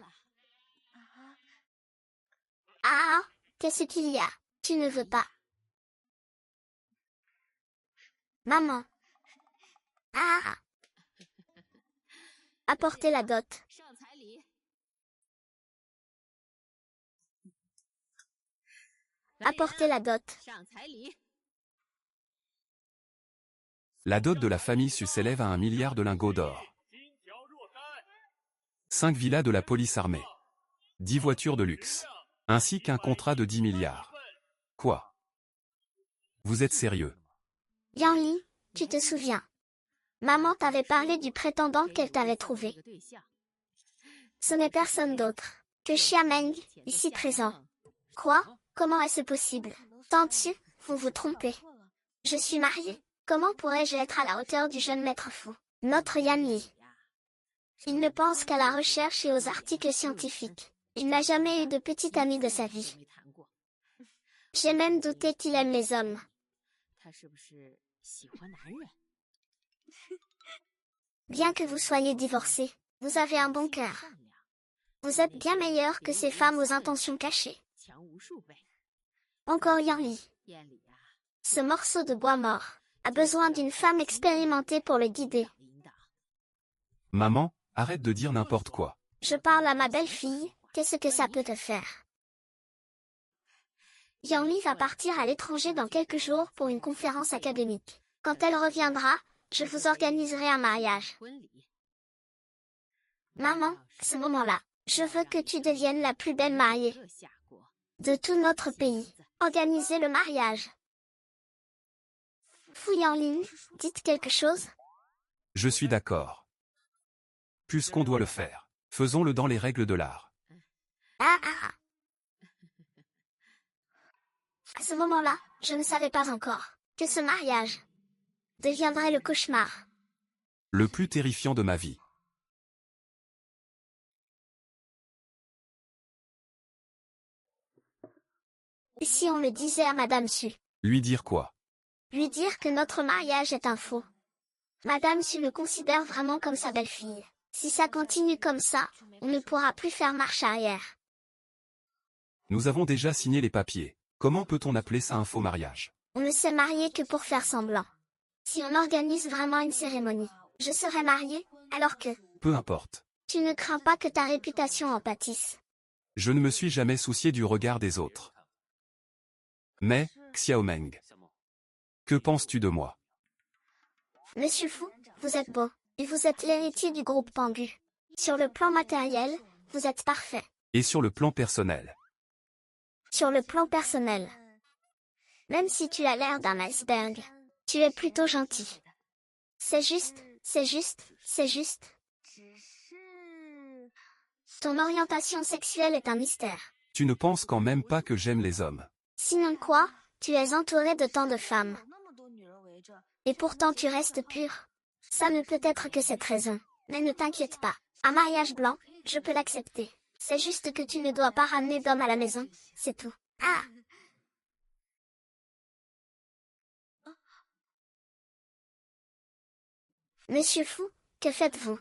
Ah, qu'est-ce qu'il y a? Tu ne veux pas. Maman. Ah. Apportez la dot. Apportez la dot. La dot de la famille Su s'élève à 1 milliard de lingots d'or. 5 villas de la police armée. 10 voitures de luxe. Ainsi qu'un contrat de 10 milliards. Quoi? Vous êtes sérieux? Yang Li, tu te souviens? Maman t'avait parlé du prétendant qu'elle t'avait trouvé. Ce n'est personne d'autre que Xiameng, ici présent. Quoi? Comment est-ce possible? Tante Su, vous vous trompez. Je suis mariée. Comment pourrais-je être à la hauteur du jeune maître fou? Notre Yan Li. Il ne pense qu'à la recherche et aux articles scientifiques. Il n'a jamais eu de petite amie de sa vie. J'ai même douté qu'il aime les hommes. Bien que vous soyez divorcé, vous avez un bon cœur. Vous êtes bien meilleur que ces femmes aux intentions cachées. Encore Yang Li. Ce morceau de bois mort a besoin d'une femme expérimentée pour le guider. Maman, arrête de dire n'importe quoi. Je parle à ma belle-fille, qu'est-ce que ça peut te faire? Yang Li va partir à l'étranger dans quelques jours pour une conférence académique. Quand elle reviendra, je vous organiserai un mariage. Maman, à ce moment-là, je veux que tu deviennes la plus belle mariée de tout notre pays. Organisez le mariage. Fu Yanlin, dites quelque chose? Je suis d'accord. Puisqu'on doit le faire, faisons-le dans les règles de l'art. Ah ah ah. À ce moment-là, je ne savais pas encore que ce mariage deviendrait le cauchemar. Le plus terrifiant de ma vie. Et si on le disait à Madame Su? Lui dire quoi? Lui dire que notre mariage est un faux. Madame Su le considère vraiment comme sa belle-fille. Si ça continue comme ça, on ne pourra plus faire marche arrière. Nous avons déjà signé les papiers. Comment peut-on appeler ça un faux mariage? On ne s'est marié que pour faire semblant. Si on organise vraiment une cérémonie, je serai mariée, alors que... Peu importe. Tu ne crains pas que ta réputation en pâtisse? Je ne me suis jamais soucié du regard des autres. Mais, Xiaomeng, que penses-tu de moi? Monsieur Fu, vous êtes beau, et vous êtes l'héritier du groupe Pangu. Sur le plan matériel, vous êtes parfait. Et sur le plan personnel? Sur le plan personnel, même si tu as l'air d'un iceberg, tu es plutôt gentil. C'est juste, c'est juste, c'est juste. Ton orientation sexuelle est un mystère. Tu ne penses quand même pas que j'aime les hommes. Sinon quoi, tu es entouré de tant de femmes. Et pourtant tu restes pur. Ça ne peut être que cette raison. Mais ne t'inquiète pas. Un mariage blanc, je peux l'accepter. C'est juste que tu ne dois pas ramener d'homme à la maison, c'est tout. Ah! Monsieur Fu, que faites-vous?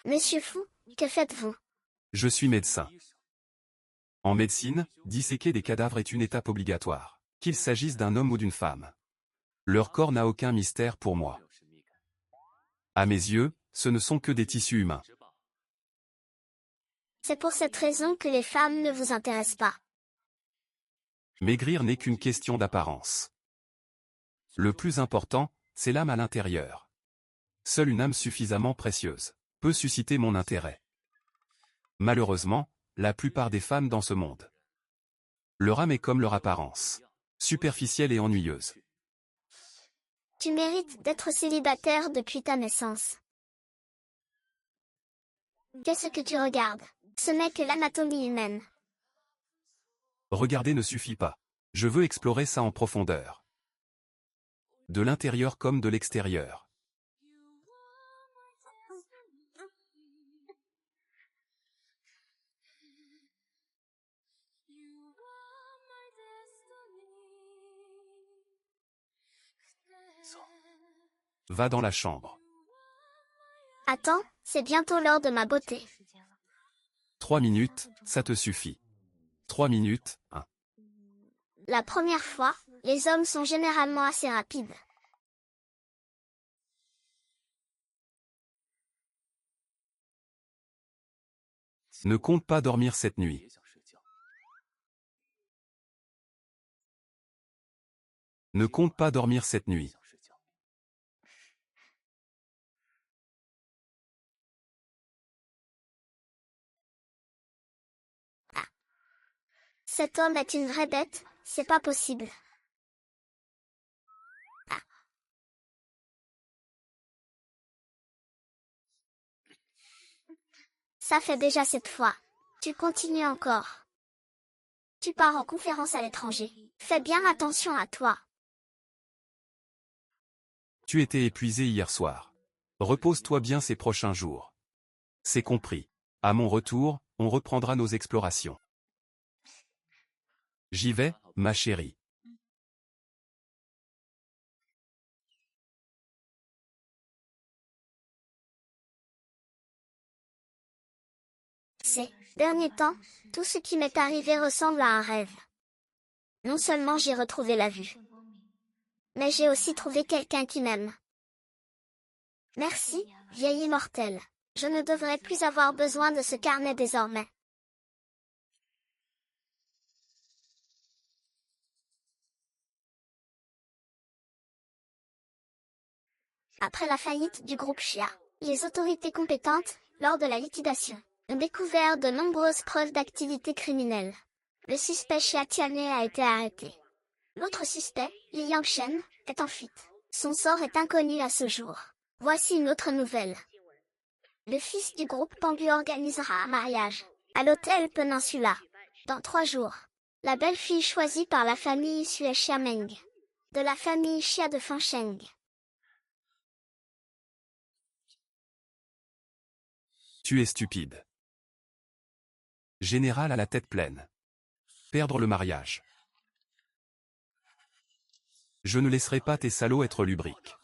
Monsieur Fu, que faites-vous? Je suis médecin. En médecine, disséquer des cadavres est une étape obligatoire, qu'il s'agisse d'un homme ou d'une femme. Leur corps n'a aucun mystère pour moi. À mes yeux, ce ne sont que des tissus humains. C'est pour cette raison que les femmes ne vous intéressent pas. Maigrir n'est qu'une question d'apparence. Le plus important, c'est l'âme à l'intérieur. Seule une âme suffisamment précieuse peut susciter mon intérêt. Malheureusement, la plupart des femmes dans ce monde, leur âme est comme leur apparence, superficielle et ennuyeuse. Tu mérites d'être célibataire depuis ta naissance. Qu'est-ce que tu regardes? Ce n'est que l'anatomie humaine. Regarder ne suffit pas. Je veux explorer ça en profondeur. De l'intérieur comme de l'extérieur. Va dans la chambre. Attends, c'est bientôt l'heure de ma beauté. 3 minutes, ça te suffit. 3 minutes, hein. La première fois, les hommes sont généralement assez rapides. Ne compte pas dormir cette nuit. Ne compte pas dormir cette nuit. Cet homme est une vraie bête, c'est pas possible. Ah. Ça fait déjà 7 fois. Tu continues encore. Tu pars en conférence à l'étranger. Fais bien attention à toi. Tu étais épuisé hier soir. Repose-toi bien ces prochains jours. C'est compris. À mon retour, on reprendra nos explorations. J'y vais, ma chérie. Ces derniers temps, tout ce qui m'est arrivé ressemble à un rêve. Non seulement j'ai retrouvé la vue, mais j'ai aussi trouvé quelqu'un qui m'aime. Merci, vieille immortelle. Je ne devrais plus avoir besoin de ce carnet désormais. Après la faillite du groupe Chia, les autorités compétentes, lors de la liquidation, ont découvert de nombreuses preuves d'activité criminelle. Le suspect Xia Tianhe a été arrêté. L'autre suspect, Li Yangshen, est en fuite. Son sort est inconnu à ce jour. Voici une autre nouvelle. Le fils du groupe Pangu organisera un mariage à l'hôtel Peninsula dans 3 jours. La belle-fille choisie par la famille issue est Xia Meng, de la famille Xia de Fansheng. Tu es stupide. Général à la tête pleine. Perdre le mariage. Je ne laisserai pas tes salauds être lubriques.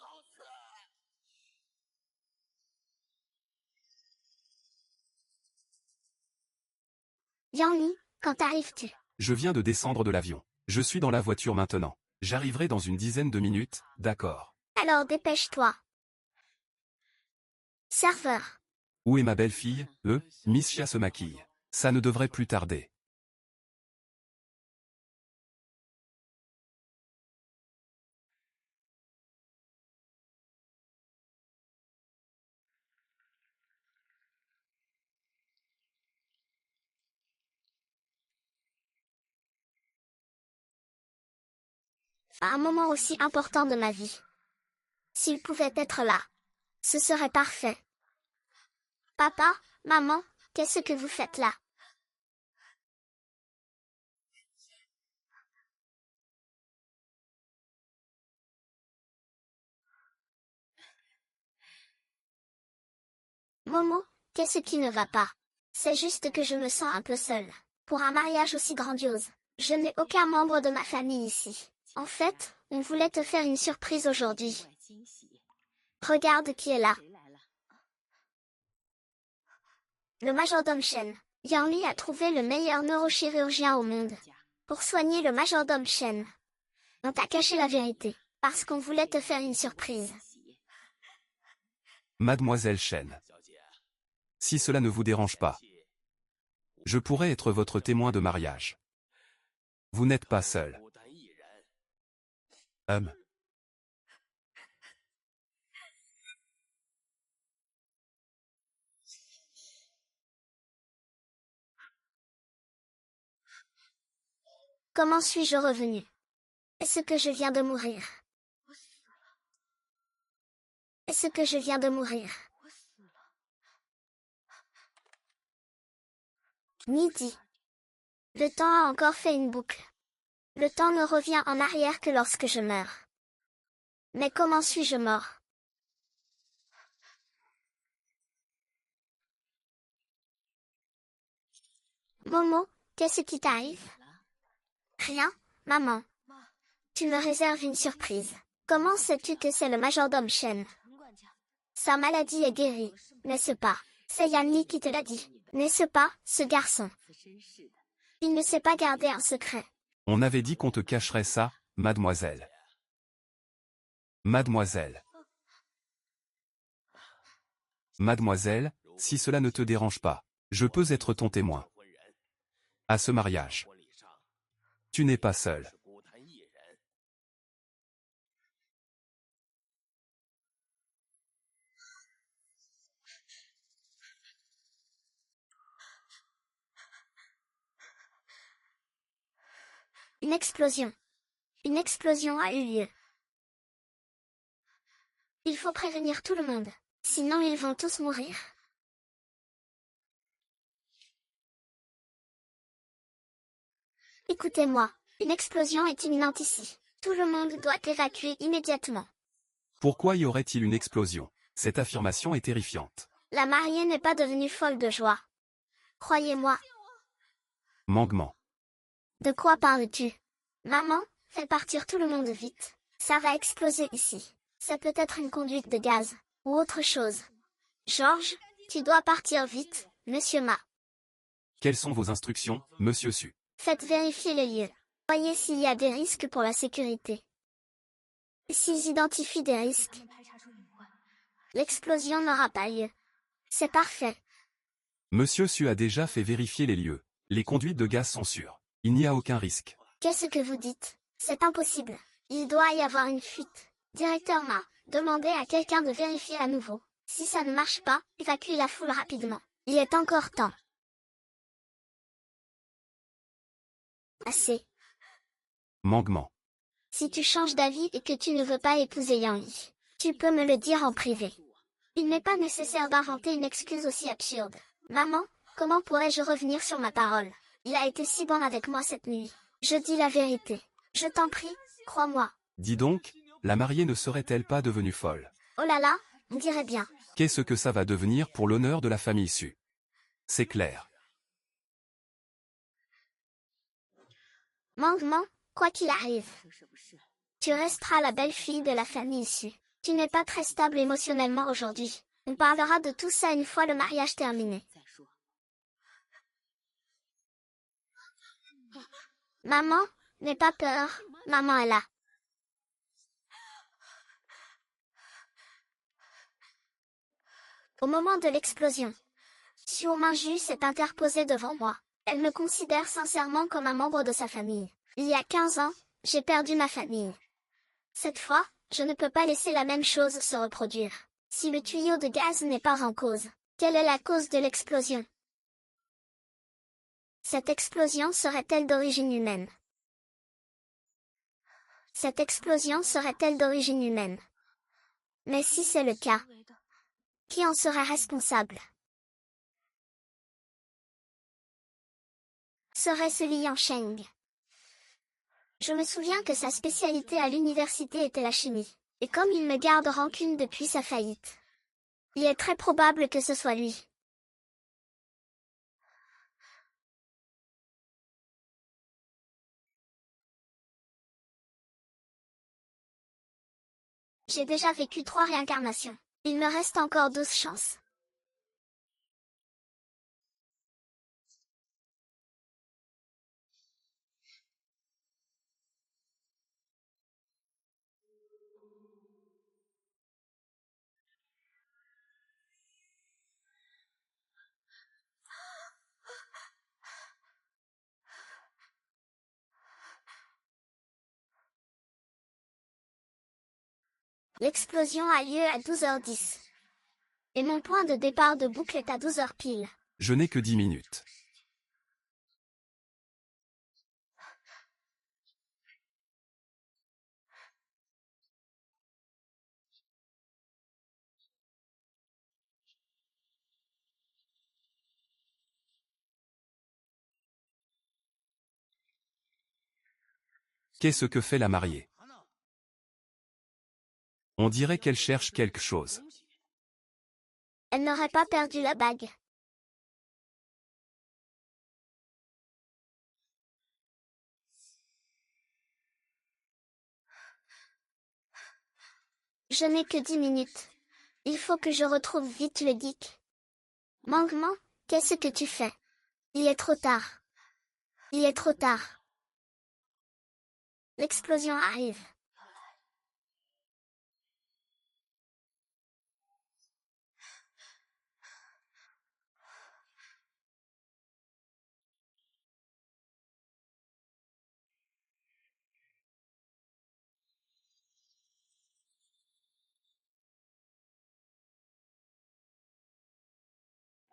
Yang Li, quand arrives-tu? Je viens de descendre de l'avion. Je suis dans la voiture maintenant. J'arriverai dans une dizaine de minutes, d'accord. Alors dépêche-toi. Serveur. Où est ma belle-fille? Miss Chia se maquille. Ça ne devrait plus tarder. À un moment aussi important de ma vie. S'il pouvait être là, ce serait parfait. Papa, maman, qu'est-ce que vous faites là? Momo, qu'est-ce qui ne va pas? C'est juste que je me sens un peu seule. Pour un mariage aussi grandiose, je n'ai aucun membre de ma famille ici. En fait, on voulait te faire une surprise aujourd'hui. Regarde qui est là. Le majordome Shen. Yang Li a trouvé le meilleur neurochirurgien au monde. Pour soigner le majordome Shen. On t'a caché la vérité, parce qu'on voulait te faire une surprise. Mademoiselle Chen. Si cela ne vous dérange pas, je pourrais être votre témoin de mariage. Vous n'êtes pas seul. Comment suis-je revenu? Est-ce que je viens de mourir? Est-ce que je viens de mourir? Midi. Le temps a encore fait une boucle. Le temps ne revient en arrière que lorsque je meurs. Mais comment suis-je mort? Momo, qu'est-ce qui t'arrive? Rien, maman. Tu me réserves une surprise. Comment sais-tu que c'est le majordome Shen? Sa maladie est guérie, n'est-ce pas? C'est Yan Li qui te l'a dit, n'est-ce pas, ce garçon? Il ne sait pas garder un secret. On avait dit qu'on te cacherait ça, mademoiselle. Mademoiselle. Mademoiselle, si cela ne te dérange pas, je peux être ton témoin. À ce mariage. Tu n'es pas seul. Une explosion. Une explosion a eu lieu. Il faut prévenir tout le monde, sinon ils vont tous mourir. Écoutez-moi, une explosion est imminente ici. Tout le monde doit évacuer immédiatement. Pourquoi y aurait-il une explosion? Cette affirmation est terrifiante. La mariée n'est pas devenue folle de joie. Croyez-moi. Mangement. De quoi parles-tu? Maman, fais partir tout le monde vite. Ça va exploser ici. Ça peut être une conduite de gaz, ou autre chose. Georges, tu dois partir vite, monsieur Ma. Quelles sont vos instructions, monsieur Su? Faites vérifier les lieux. Voyez s'il y a des risques pour la sécurité. S'ils identifient des risques, l'explosion n'aura pas lieu. C'est parfait. Monsieur Su a déjà fait vérifier les lieux. Les conduites de gaz sont sûres. Il n'y a aucun risque. Qu'est-ce que vous dites? C'est impossible. Il doit y avoir une fuite. Directeur Ma, demandez à quelqu'un de vérifier à nouveau. Si ça ne marche pas, évacue la foule rapidement. Il est encore temps. Assez. Mangement. Si tu changes d'avis et que tu ne veux pas épouser Yang Yi, tu peux me le dire en privé. Il n'est pas nécessaire d'inventer une excuse aussi absurde. Maman, comment pourrais-je revenir sur ma parole? Il a été si bon avec moi cette nuit. Je dis la vérité. Je t'en prie, crois-moi. Dis donc, la mariée ne serait-elle pas devenue folle? Oh là là, on dirait bien. Qu'est-ce que ça va devenir pour l'honneur de la famille Su? C'est clair. Mangement, quoi qu'il arrive. Tu resteras la belle-fille de la famille Su. Tu n'es pas très stable émotionnellement aujourd'hui. On parlera de tout ça une fois le mariage terminé. Maman, n'aie pas peur, maman est là. Au moment de l'explosion, Xiu Mingju s'est interposée devant moi. Elle me considère sincèrement comme un membre de sa famille. Il y a 15 ans, j'ai perdu ma famille. Cette fois, je ne peux pas laisser la même chose se reproduire. Si le tuyau de gaz n'est pas en cause, quelle est la cause de l'explosion? Cette explosion serait-elle d'origine humaine? Cette explosion serait-elle d'origine humaine? Mais si c'est le cas, qui en serait responsable? Serait-ce Li Yansheng? Je me souviens que sa spécialité à l'université était la chimie, et comme il me garde rancune depuis sa faillite, il est très probable que ce soit lui. J'ai déjà vécu 3 réincarnations. Il me reste encore 12 chances. L'explosion a lieu à 12h10. Et mon point de départ de boucle est à 12h pile. Je n'ai que 10 minutes. Qu'est-ce que fait la mariée? On dirait qu'elle cherche quelque chose. Elle n'aurait pas perdu la bague. Je n'ai que 10 minutes. Il faut que je retrouve vite le geek. Mangement, qu'est-ce que tu fais? Il est trop tard. Il est trop tard. L'explosion arrive.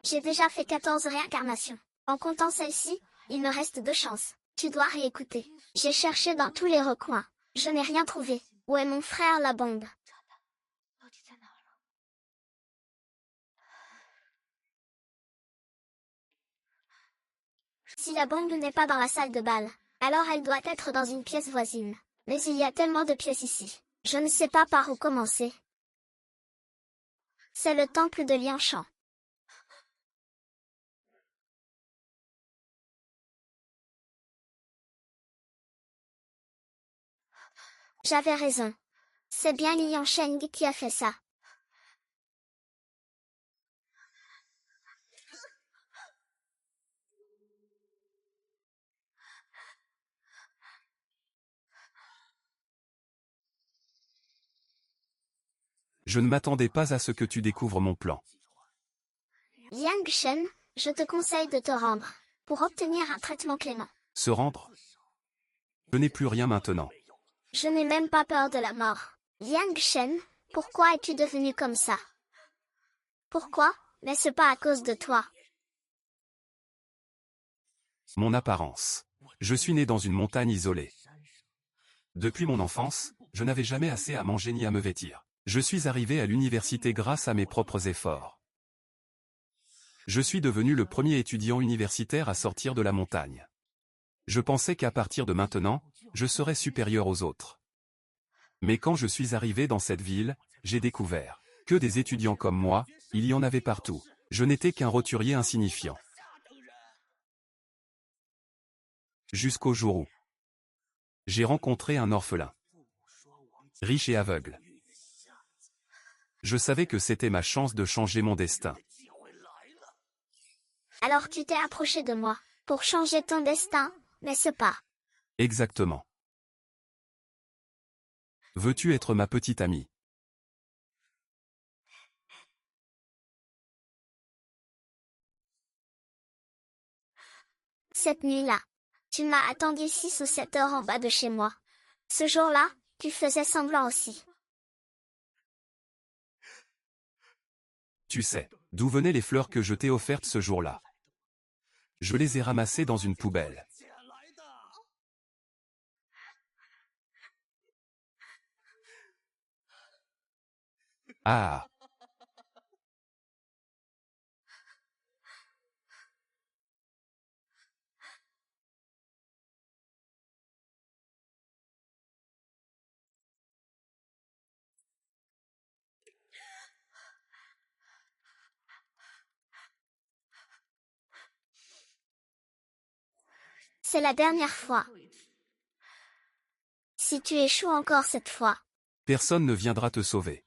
J'ai déjà fait 14 réincarnations. En comptant celle-ci, il me reste 2 chances. Tu dois réécouter. J'ai cherché dans tous les recoins. Je n'ai rien trouvé. Où est mon frère la bombe? Si la bombe n'est pas dans la salle de bal, alors elle doit être dans une pièce voisine. Mais il y a tellement de pièces ici. Je ne sais pas par où commencer. C'est le temple de Lianshan. J'avais raison. C'est bien Li Yangsheng qui a fait ça. Je ne m'attendais pas à ce que tu découvres mon plan. Liang Shen, je te conseille de te rendre, pour obtenir un traitement clément. Se rendre? Je n'ai plus rien maintenant. Je n'ai même pas peur de la mort. Liang Shen, pourquoi es-tu devenu comme ça? Pourquoi, n'est-ce pas à cause de toi? Mon apparence. Je suis né dans une montagne isolée. Depuis mon enfance, je n'avais jamais assez à manger ni à me vêtir. Je suis arrivé à l'université grâce à mes propres efforts. Je suis devenu le premier étudiant universitaire à sortir de la montagne. Je pensais qu'à partir de maintenant, je serais supérieur aux autres. Mais quand je suis arrivé dans cette ville, j'ai découvert que des étudiants comme moi, il y en avait partout. Je n'étais qu'un roturier insignifiant. Jusqu'au jour où j'ai rencontré un orphelin, riche et aveugle. Je savais que c'était ma chance de changer mon destin. Alors tu t'es approché de moi, pour changer ton destin, n'est-ce pas? Exactement. Veux-tu être ma petite amie? Cette nuit-là, tu m'as attendu 6 ou 7 heures en bas de chez moi. Ce jour-là, tu faisais semblant aussi. Tu sais, d'où venaient les fleurs que je t'ai offertes ce jour-là? Je les ai ramassées dans une poubelle. Ah! C'est la dernière fois. Si tu échoues encore cette fois, Personne ne viendra te sauver.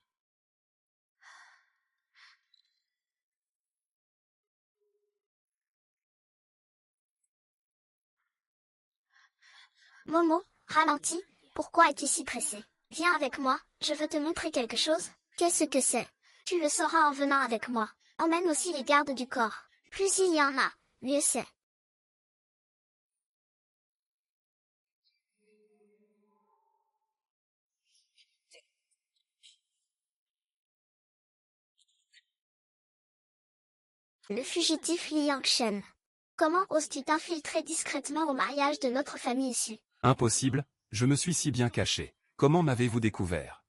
Momo, ralentis, pourquoi es-tu si pressé? Viens avec moi, je veux te montrer quelque chose. Qu'est-ce que c'est? Tu le sauras en venant avec moi. Emmène aussi les gardes du corps. Plus il y en a, mieux c'est. Le fugitif Li Yangshen. Comment oses-tu t'infiltrer discrètement au mariage de notre famille issue? Impossible, je me suis si bien caché. Comment m'avez-vous découvert?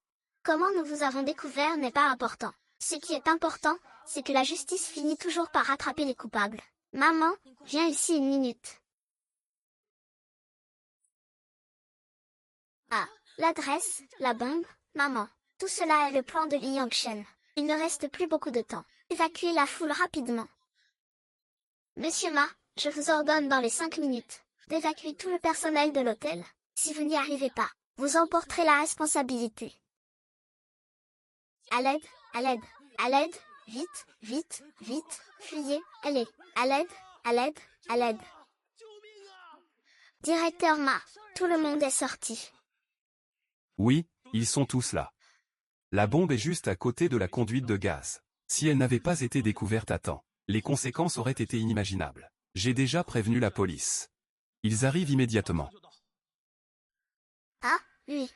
Comment nous vous avons découvert n'est pas important. Ce qui est important, c'est que la justice finit toujours par rattraper les coupables. Maman, viens ici une minute. Ah, l'adresse, la bombe, maman. Tout cela est le plan de Li Yangshen. Il ne reste plus beaucoup de temps. Évacuez la foule rapidement. Monsieur Ma, je vous ordonne dans les 5 minutes d'évacuer tout le personnel de l'hôtel. Si vous n'y arrivez pas, vous en porterez la responsabilité. À l'aide, à l'aide, à l'aide, vite, vite, vite, fuyez, allez, à l'aide, à l'aide, à l'aide. Directeur Ma, tout le monde est sorti. Oui, ils sont tous là. La bombe est juste à côté de la conduite de gaz. Si elle n'avait pas été découverte à temps, les conséquences auraient été inimaginables. J'ai déjà prévenu la police. Ils arrivent immédiatement. Ah, oui.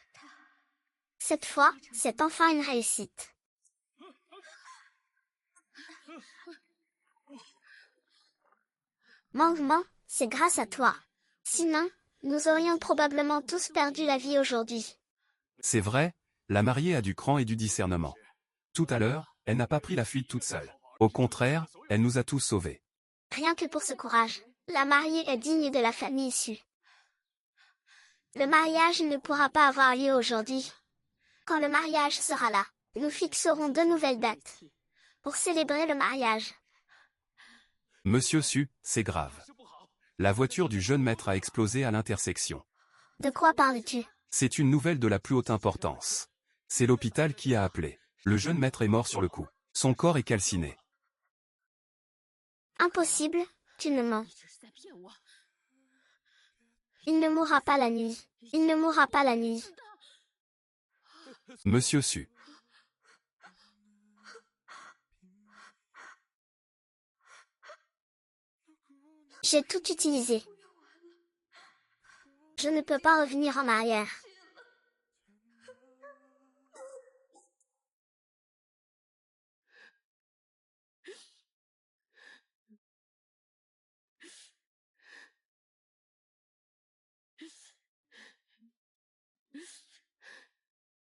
Cette fois, c'est enfin une réussite. Mangement, c'est grâce à toi. Sinon, nous aurions probablement tous perdu la vie aujourd'hui. C'est vrai, la mariée a du cran et du discernement. Tout à l'heure, elle n'a pas pris la fuite toute seule. Au contraire, elle nous a tous sauvés. Rien que pour ce courage, la mariée est digne de la famille issue. Le mariage ne pourra pas avoir lieu aujourd'hui. Quand le mariage sera là, nous fixerons de nouvelles dates pour célébrer le mariage. Monsieur Su, c'est grave. La voiture du jeune maître a explosé à l'intersection. De quoi parles-tu? C'est une nouvelle de la plus haute importance. C'est l'hôpital qui a appelé. Le jeune maître est mort sur le coup. Son corps est calciné. Impossible, tu me mens. Il ne mourra pas la nuit. Il ne mourra pas la nuit. Monsieur Su. J'ai tout utilisé. Je ne peux pas revenir en arrière.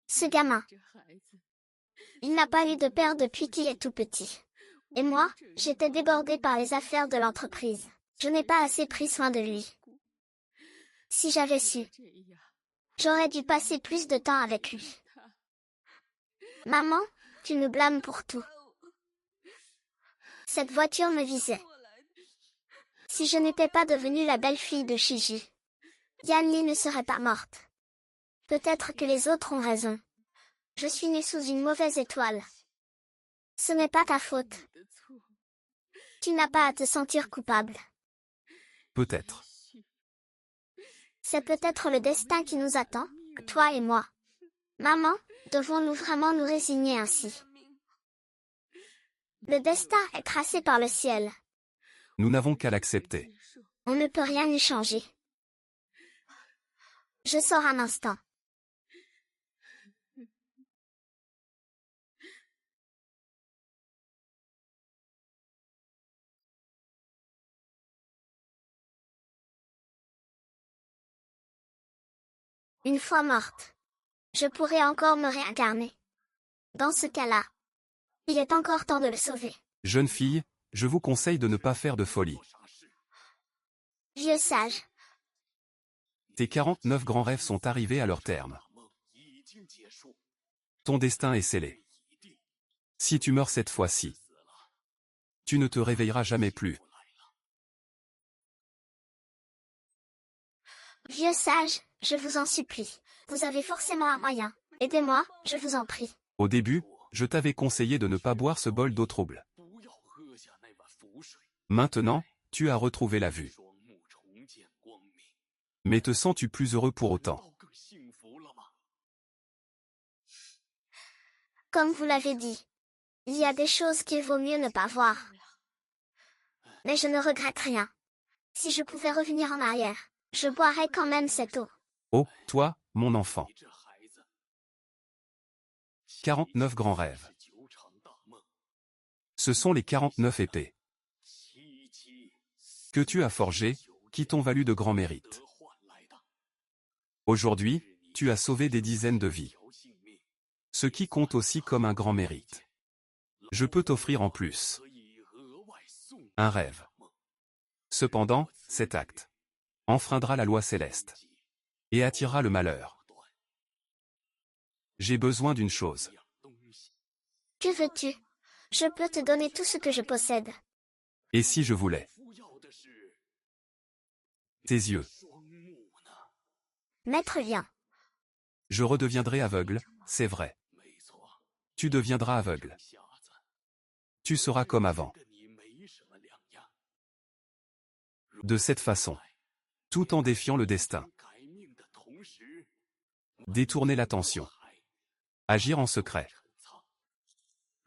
Ce gamin. Il n'a pas eu de père depuis qu'il est tout petit. Et moi, j'étais débordée par les affaires de l'entreprise. Je n'ai pas assez pris soin de lui. Si j'avais su, j'aurais dû passer plus de temps avec lui. Maman, tu me blâmes pour tout. Cette voiture me visait. Si je n'étais pas devenue la belle-fille de Shiji, Yanni ne serait pas morte. Peut-être que les autres ont raison. Je suis née sous une mauvaise étoile. Ce n'est pas ta faute. Tu n'as pas à te sentir coupable. Peut-être. C'est peut-être le destin qui nous attend, toi et moi. Maman, devons-nous vraiment nous résigner ainsi? Le destin est tracé par le ciel. Nous n'avons qu'à l'accepter. On ne peut rien y changer. Je sors un instant. Une fois morte, je pourrais encore me réincarner. Dans ce cas-là, il est encore temps de le sauver. Jeune fille, je vous conseille de ne pas faire de folie. Vieux sage, Tes 49 grands rêves sont arrivés à leur terme. Ton destin est scellé. Si tu meurs cette fois-ci, tu ne te réveilleras jamais plus. vieux sage, je vous en supplie. Vous avez forcément un moyen. Aidez-moi, je vous en prie. Au début, je t'avais conseillé de ne pas boire ce bol d'eau trouble. Maintenant, tu as retrouvé la vue. Mais te sens-tu plus heureux pour autant? Comme vous l'avez dit, il y a des choses qu'il vaut mieux ne pas voir. Mais je ne regrette rien. Si je pouvais revenir en arrière, je boirais quand même cette eau. Oh, toi, mon enfant. 49 grands rêves. Ce sont les 49 épées que tu as forgées, qui t'ont valu de grands mérites. Aujourd'hui, tu as sauvé des dizaines de vies. Ce qui compte aussi comme un grand mérite. Je peux t'offrir en plus un rêve. Cependant, cet acte enfreindra la loi céleste et attirera le malheur. J'ai besoin d'une chose. Que veux-tu? Je peux te donner tout ce que je possède. Et si je voulais? Tes yeux. Maître vient. Je redeviendrai aveugle, c'est vrai. Tu deviendras aveugle. Tu seras comme avant. De cette façon, tout en défiant le destin. Détourner l'attention. Agir en secret.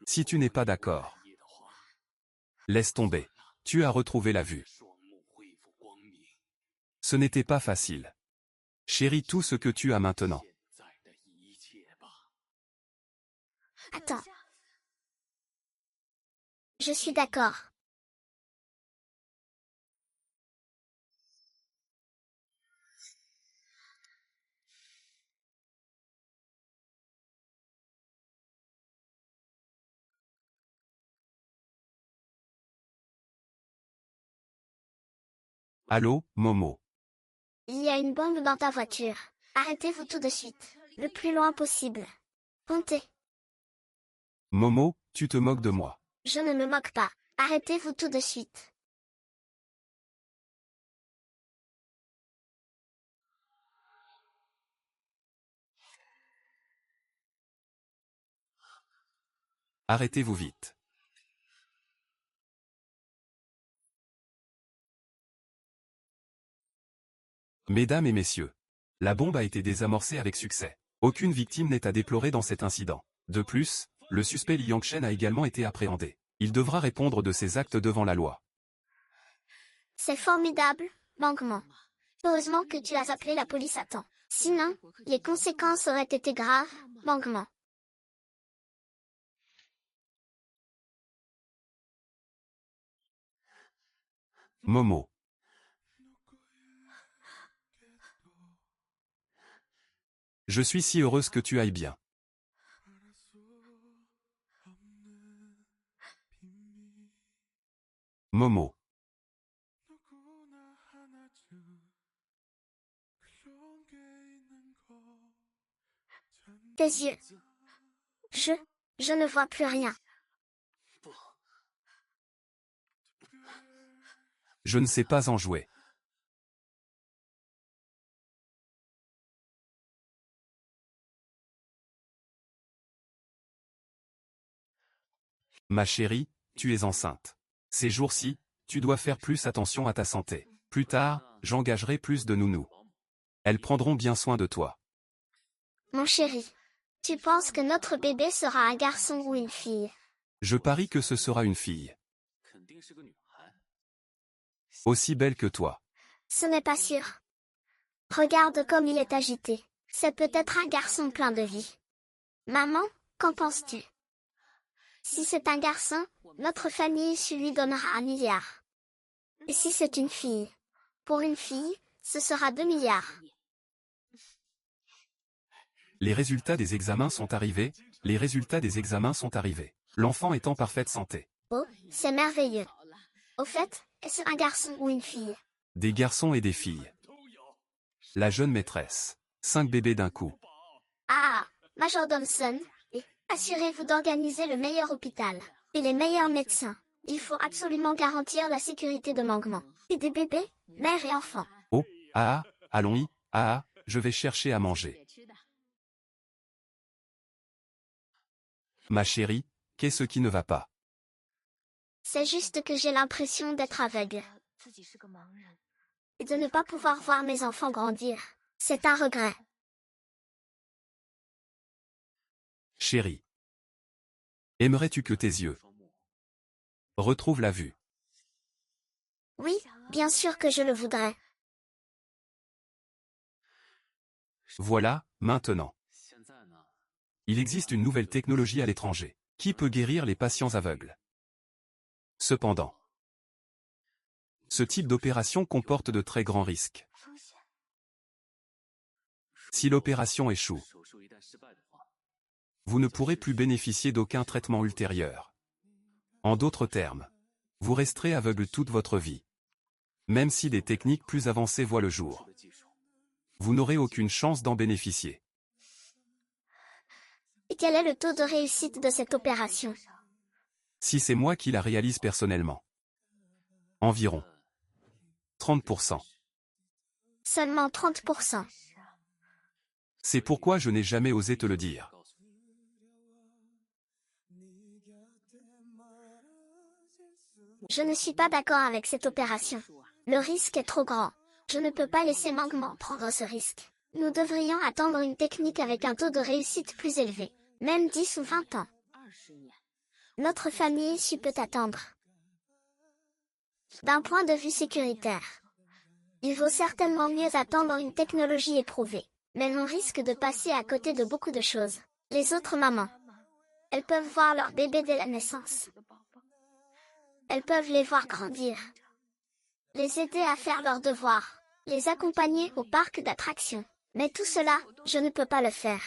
Si tu n'es pas d'accord, laisse tomber. Tu as retrouvé la vue. Ce n'était pas facile. Chéris tout ce que tu as maintenant. Attends. Je suis d'accord. Allô, Momo. Il y a une bombe dans ta voiture. Arrêtez-vous tout de suite. Le plus loin possible. Comptez. Momo, tu te moques de moi. Je ne me moque pas. Arrêtez-vous tout de suite. Arrêtez-vous vite. Mesdames et messieurs, la bombe a été désamorcée avec succès. Aucune victime n'est à déplorer dans cet incident. De plus, le suspect Li Yangshen a également été appréhendé. Il devra répondre de ses actes devant la loi. C'est formidable, Bangman. Heureusement que tu as appelé la police à temps. Sinon, les conséquences auraient été graves, Bangman. Momo. Je suis si heureuse que tu ailles bien. Momo. Tes yeux. Je ne vois plus rien. Je ne sais pas en jouer. Ma chérie, tu es enceinte. Ces jours-ci, tu dois faire plus attention à ta santé. Plus tard, j'engagerai plus de nounous. Elles prendront bien soin de toi. Mon chéri. Tu penses que notre bébé sera un garçon ou une fille? Je parie que ce sera une fille. Aussi belle que toi. Ce n'est pas sûr. Regarde comme il est agité. C'est peut-être un garçon plein de vie. Maman, qu'en penses-tu? Si c'est un garçon, notre famille lui donnera 1 milliard. Et si c'est une fille? Pour une fille, ce sera 2 milliards. Les résultats des examens sont arrivés. Les résultats des examens sont arrivés. L'enfant est en parfaite santé. Oh, c'est merveilleux. Au fait, est-ce un garçon ou une fille? Des garçons et des filles. La jeune maîtresse. 5 bébés d'un coup. Ah, Major Thompson, et assurez-vous d'organiser le meilleur hôpital et les meilleurs médecins. Il faut absolument garantir la sécurité de Bangman. Et des bébés, mère et enfants. Oh, allons-y, je vais chercher à manger. Ma chérie, qu'est-ce qui ne va pas? C'est juste que j'ai l'impression d'être aveugle. Et de ne pas pouvoir voir mes enfants grandir. C'est un regret. Chérie. Aimerais-tu que tes yeux retrouvent la vue? Oui, bien sûr que je le voudrais. Voilà, maintenant. Il existe une nouvelle technologie à l'étranger, qui peut guérir les patients aveugles. Cependant, ce type d'opération comporte de très grands risques. Si l'opération échoue, vous ne pourrez plus bénéficier d'aucun traitement ultérieur. En d'autres termes, vous resterez aveugle toute votre vie. Même si des techniques plus avancées voient le jour, vous n'aurez aucune chance d'en bénéficier. Et quel est le taux de réussite de cette opération? Si c'est moi qui la réalise personnellement, environ 30%. Seulement 30%. C'est pourquoi je n'ai jamais osé te le dire. Je ne suis pas d'accord avec cette opération. Le risque est trop grand. Je ne peux pas laisser Bangman prendre ce risque. Nous devrions attendre une technique avec un taux de réussite plus élevé, même 10 ou 20 ans. Notre famille peut attendre. D'un point de vue sécuritaire, il vaut certainement mieux attendre une technologie éprouvée, mais l'on risque de passer à côté de beaucoup de choses. Les autres mamans, elles peuvent voir leur bébé dès la naissance. Elles peuvent les voir grandir, les aider à faire leurs devoirs, les accompagner au parc d'attractions. Mais tout cela, je ne peux pas le faire.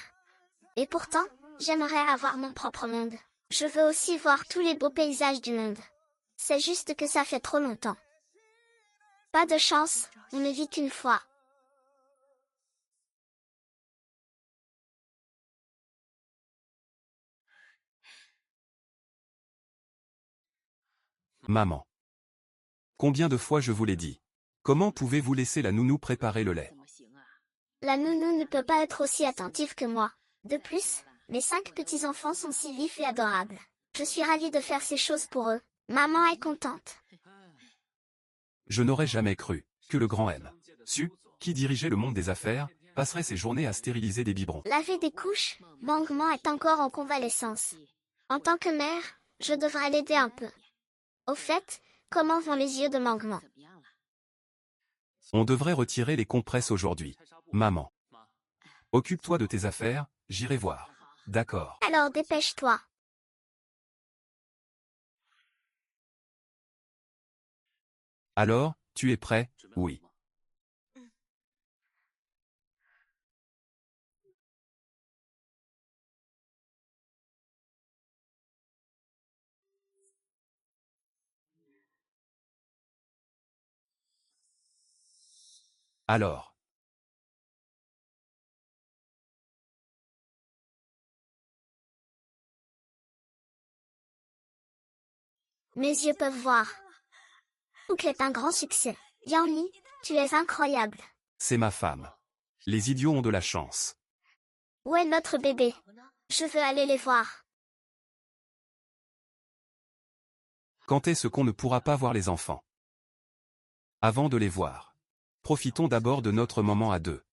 Et pourtant, j'aimerais avoir mon propre monde. Je veux aussi voir tous les beaux paysages du monde. C'est juste que ça fait trop longtemps. Pas de chance, on ne vit qu'une fois. Maman. Combien de fois je vous l'ai dit? Comment pouvez-vous laisser la nounou préparer le lait? La nounou ne peut pas être aussi attentive que moi. De plus, mes 5 petits-enfants sont si vifs et adorables. Je suis ravie de faire ces choses pour eux. Maman est contente. Je n'aurais jamais cru que le grand M. Su, qui dirigeait le monde des affaires, passerait ses journées à stériliser des biberons. Laver des couches, Mangman est encore en convalescence. En tant que mère, je devrais l'aider un peu. Au fait, comment vont les yeux de Mangman? On devrait retirer les compresses aujourd'hui. Maman. Occupe-toi de tes affaires, j'irai voir. D'accord. Alors dépêche-toi. Alors, tu es prêt? Oui. Alors. Mes yeux peuvent voir. Hook est un grand succès. Yanni, tu es incroyable. C'est ma femme. Les idiots ont de la chance. Où est notre bébé? Je veux aller les voir. Quand est-ce qu'on ne pourra pas voir les enfants? Avant de les voir. Profitons d'abord de notre moment à deux.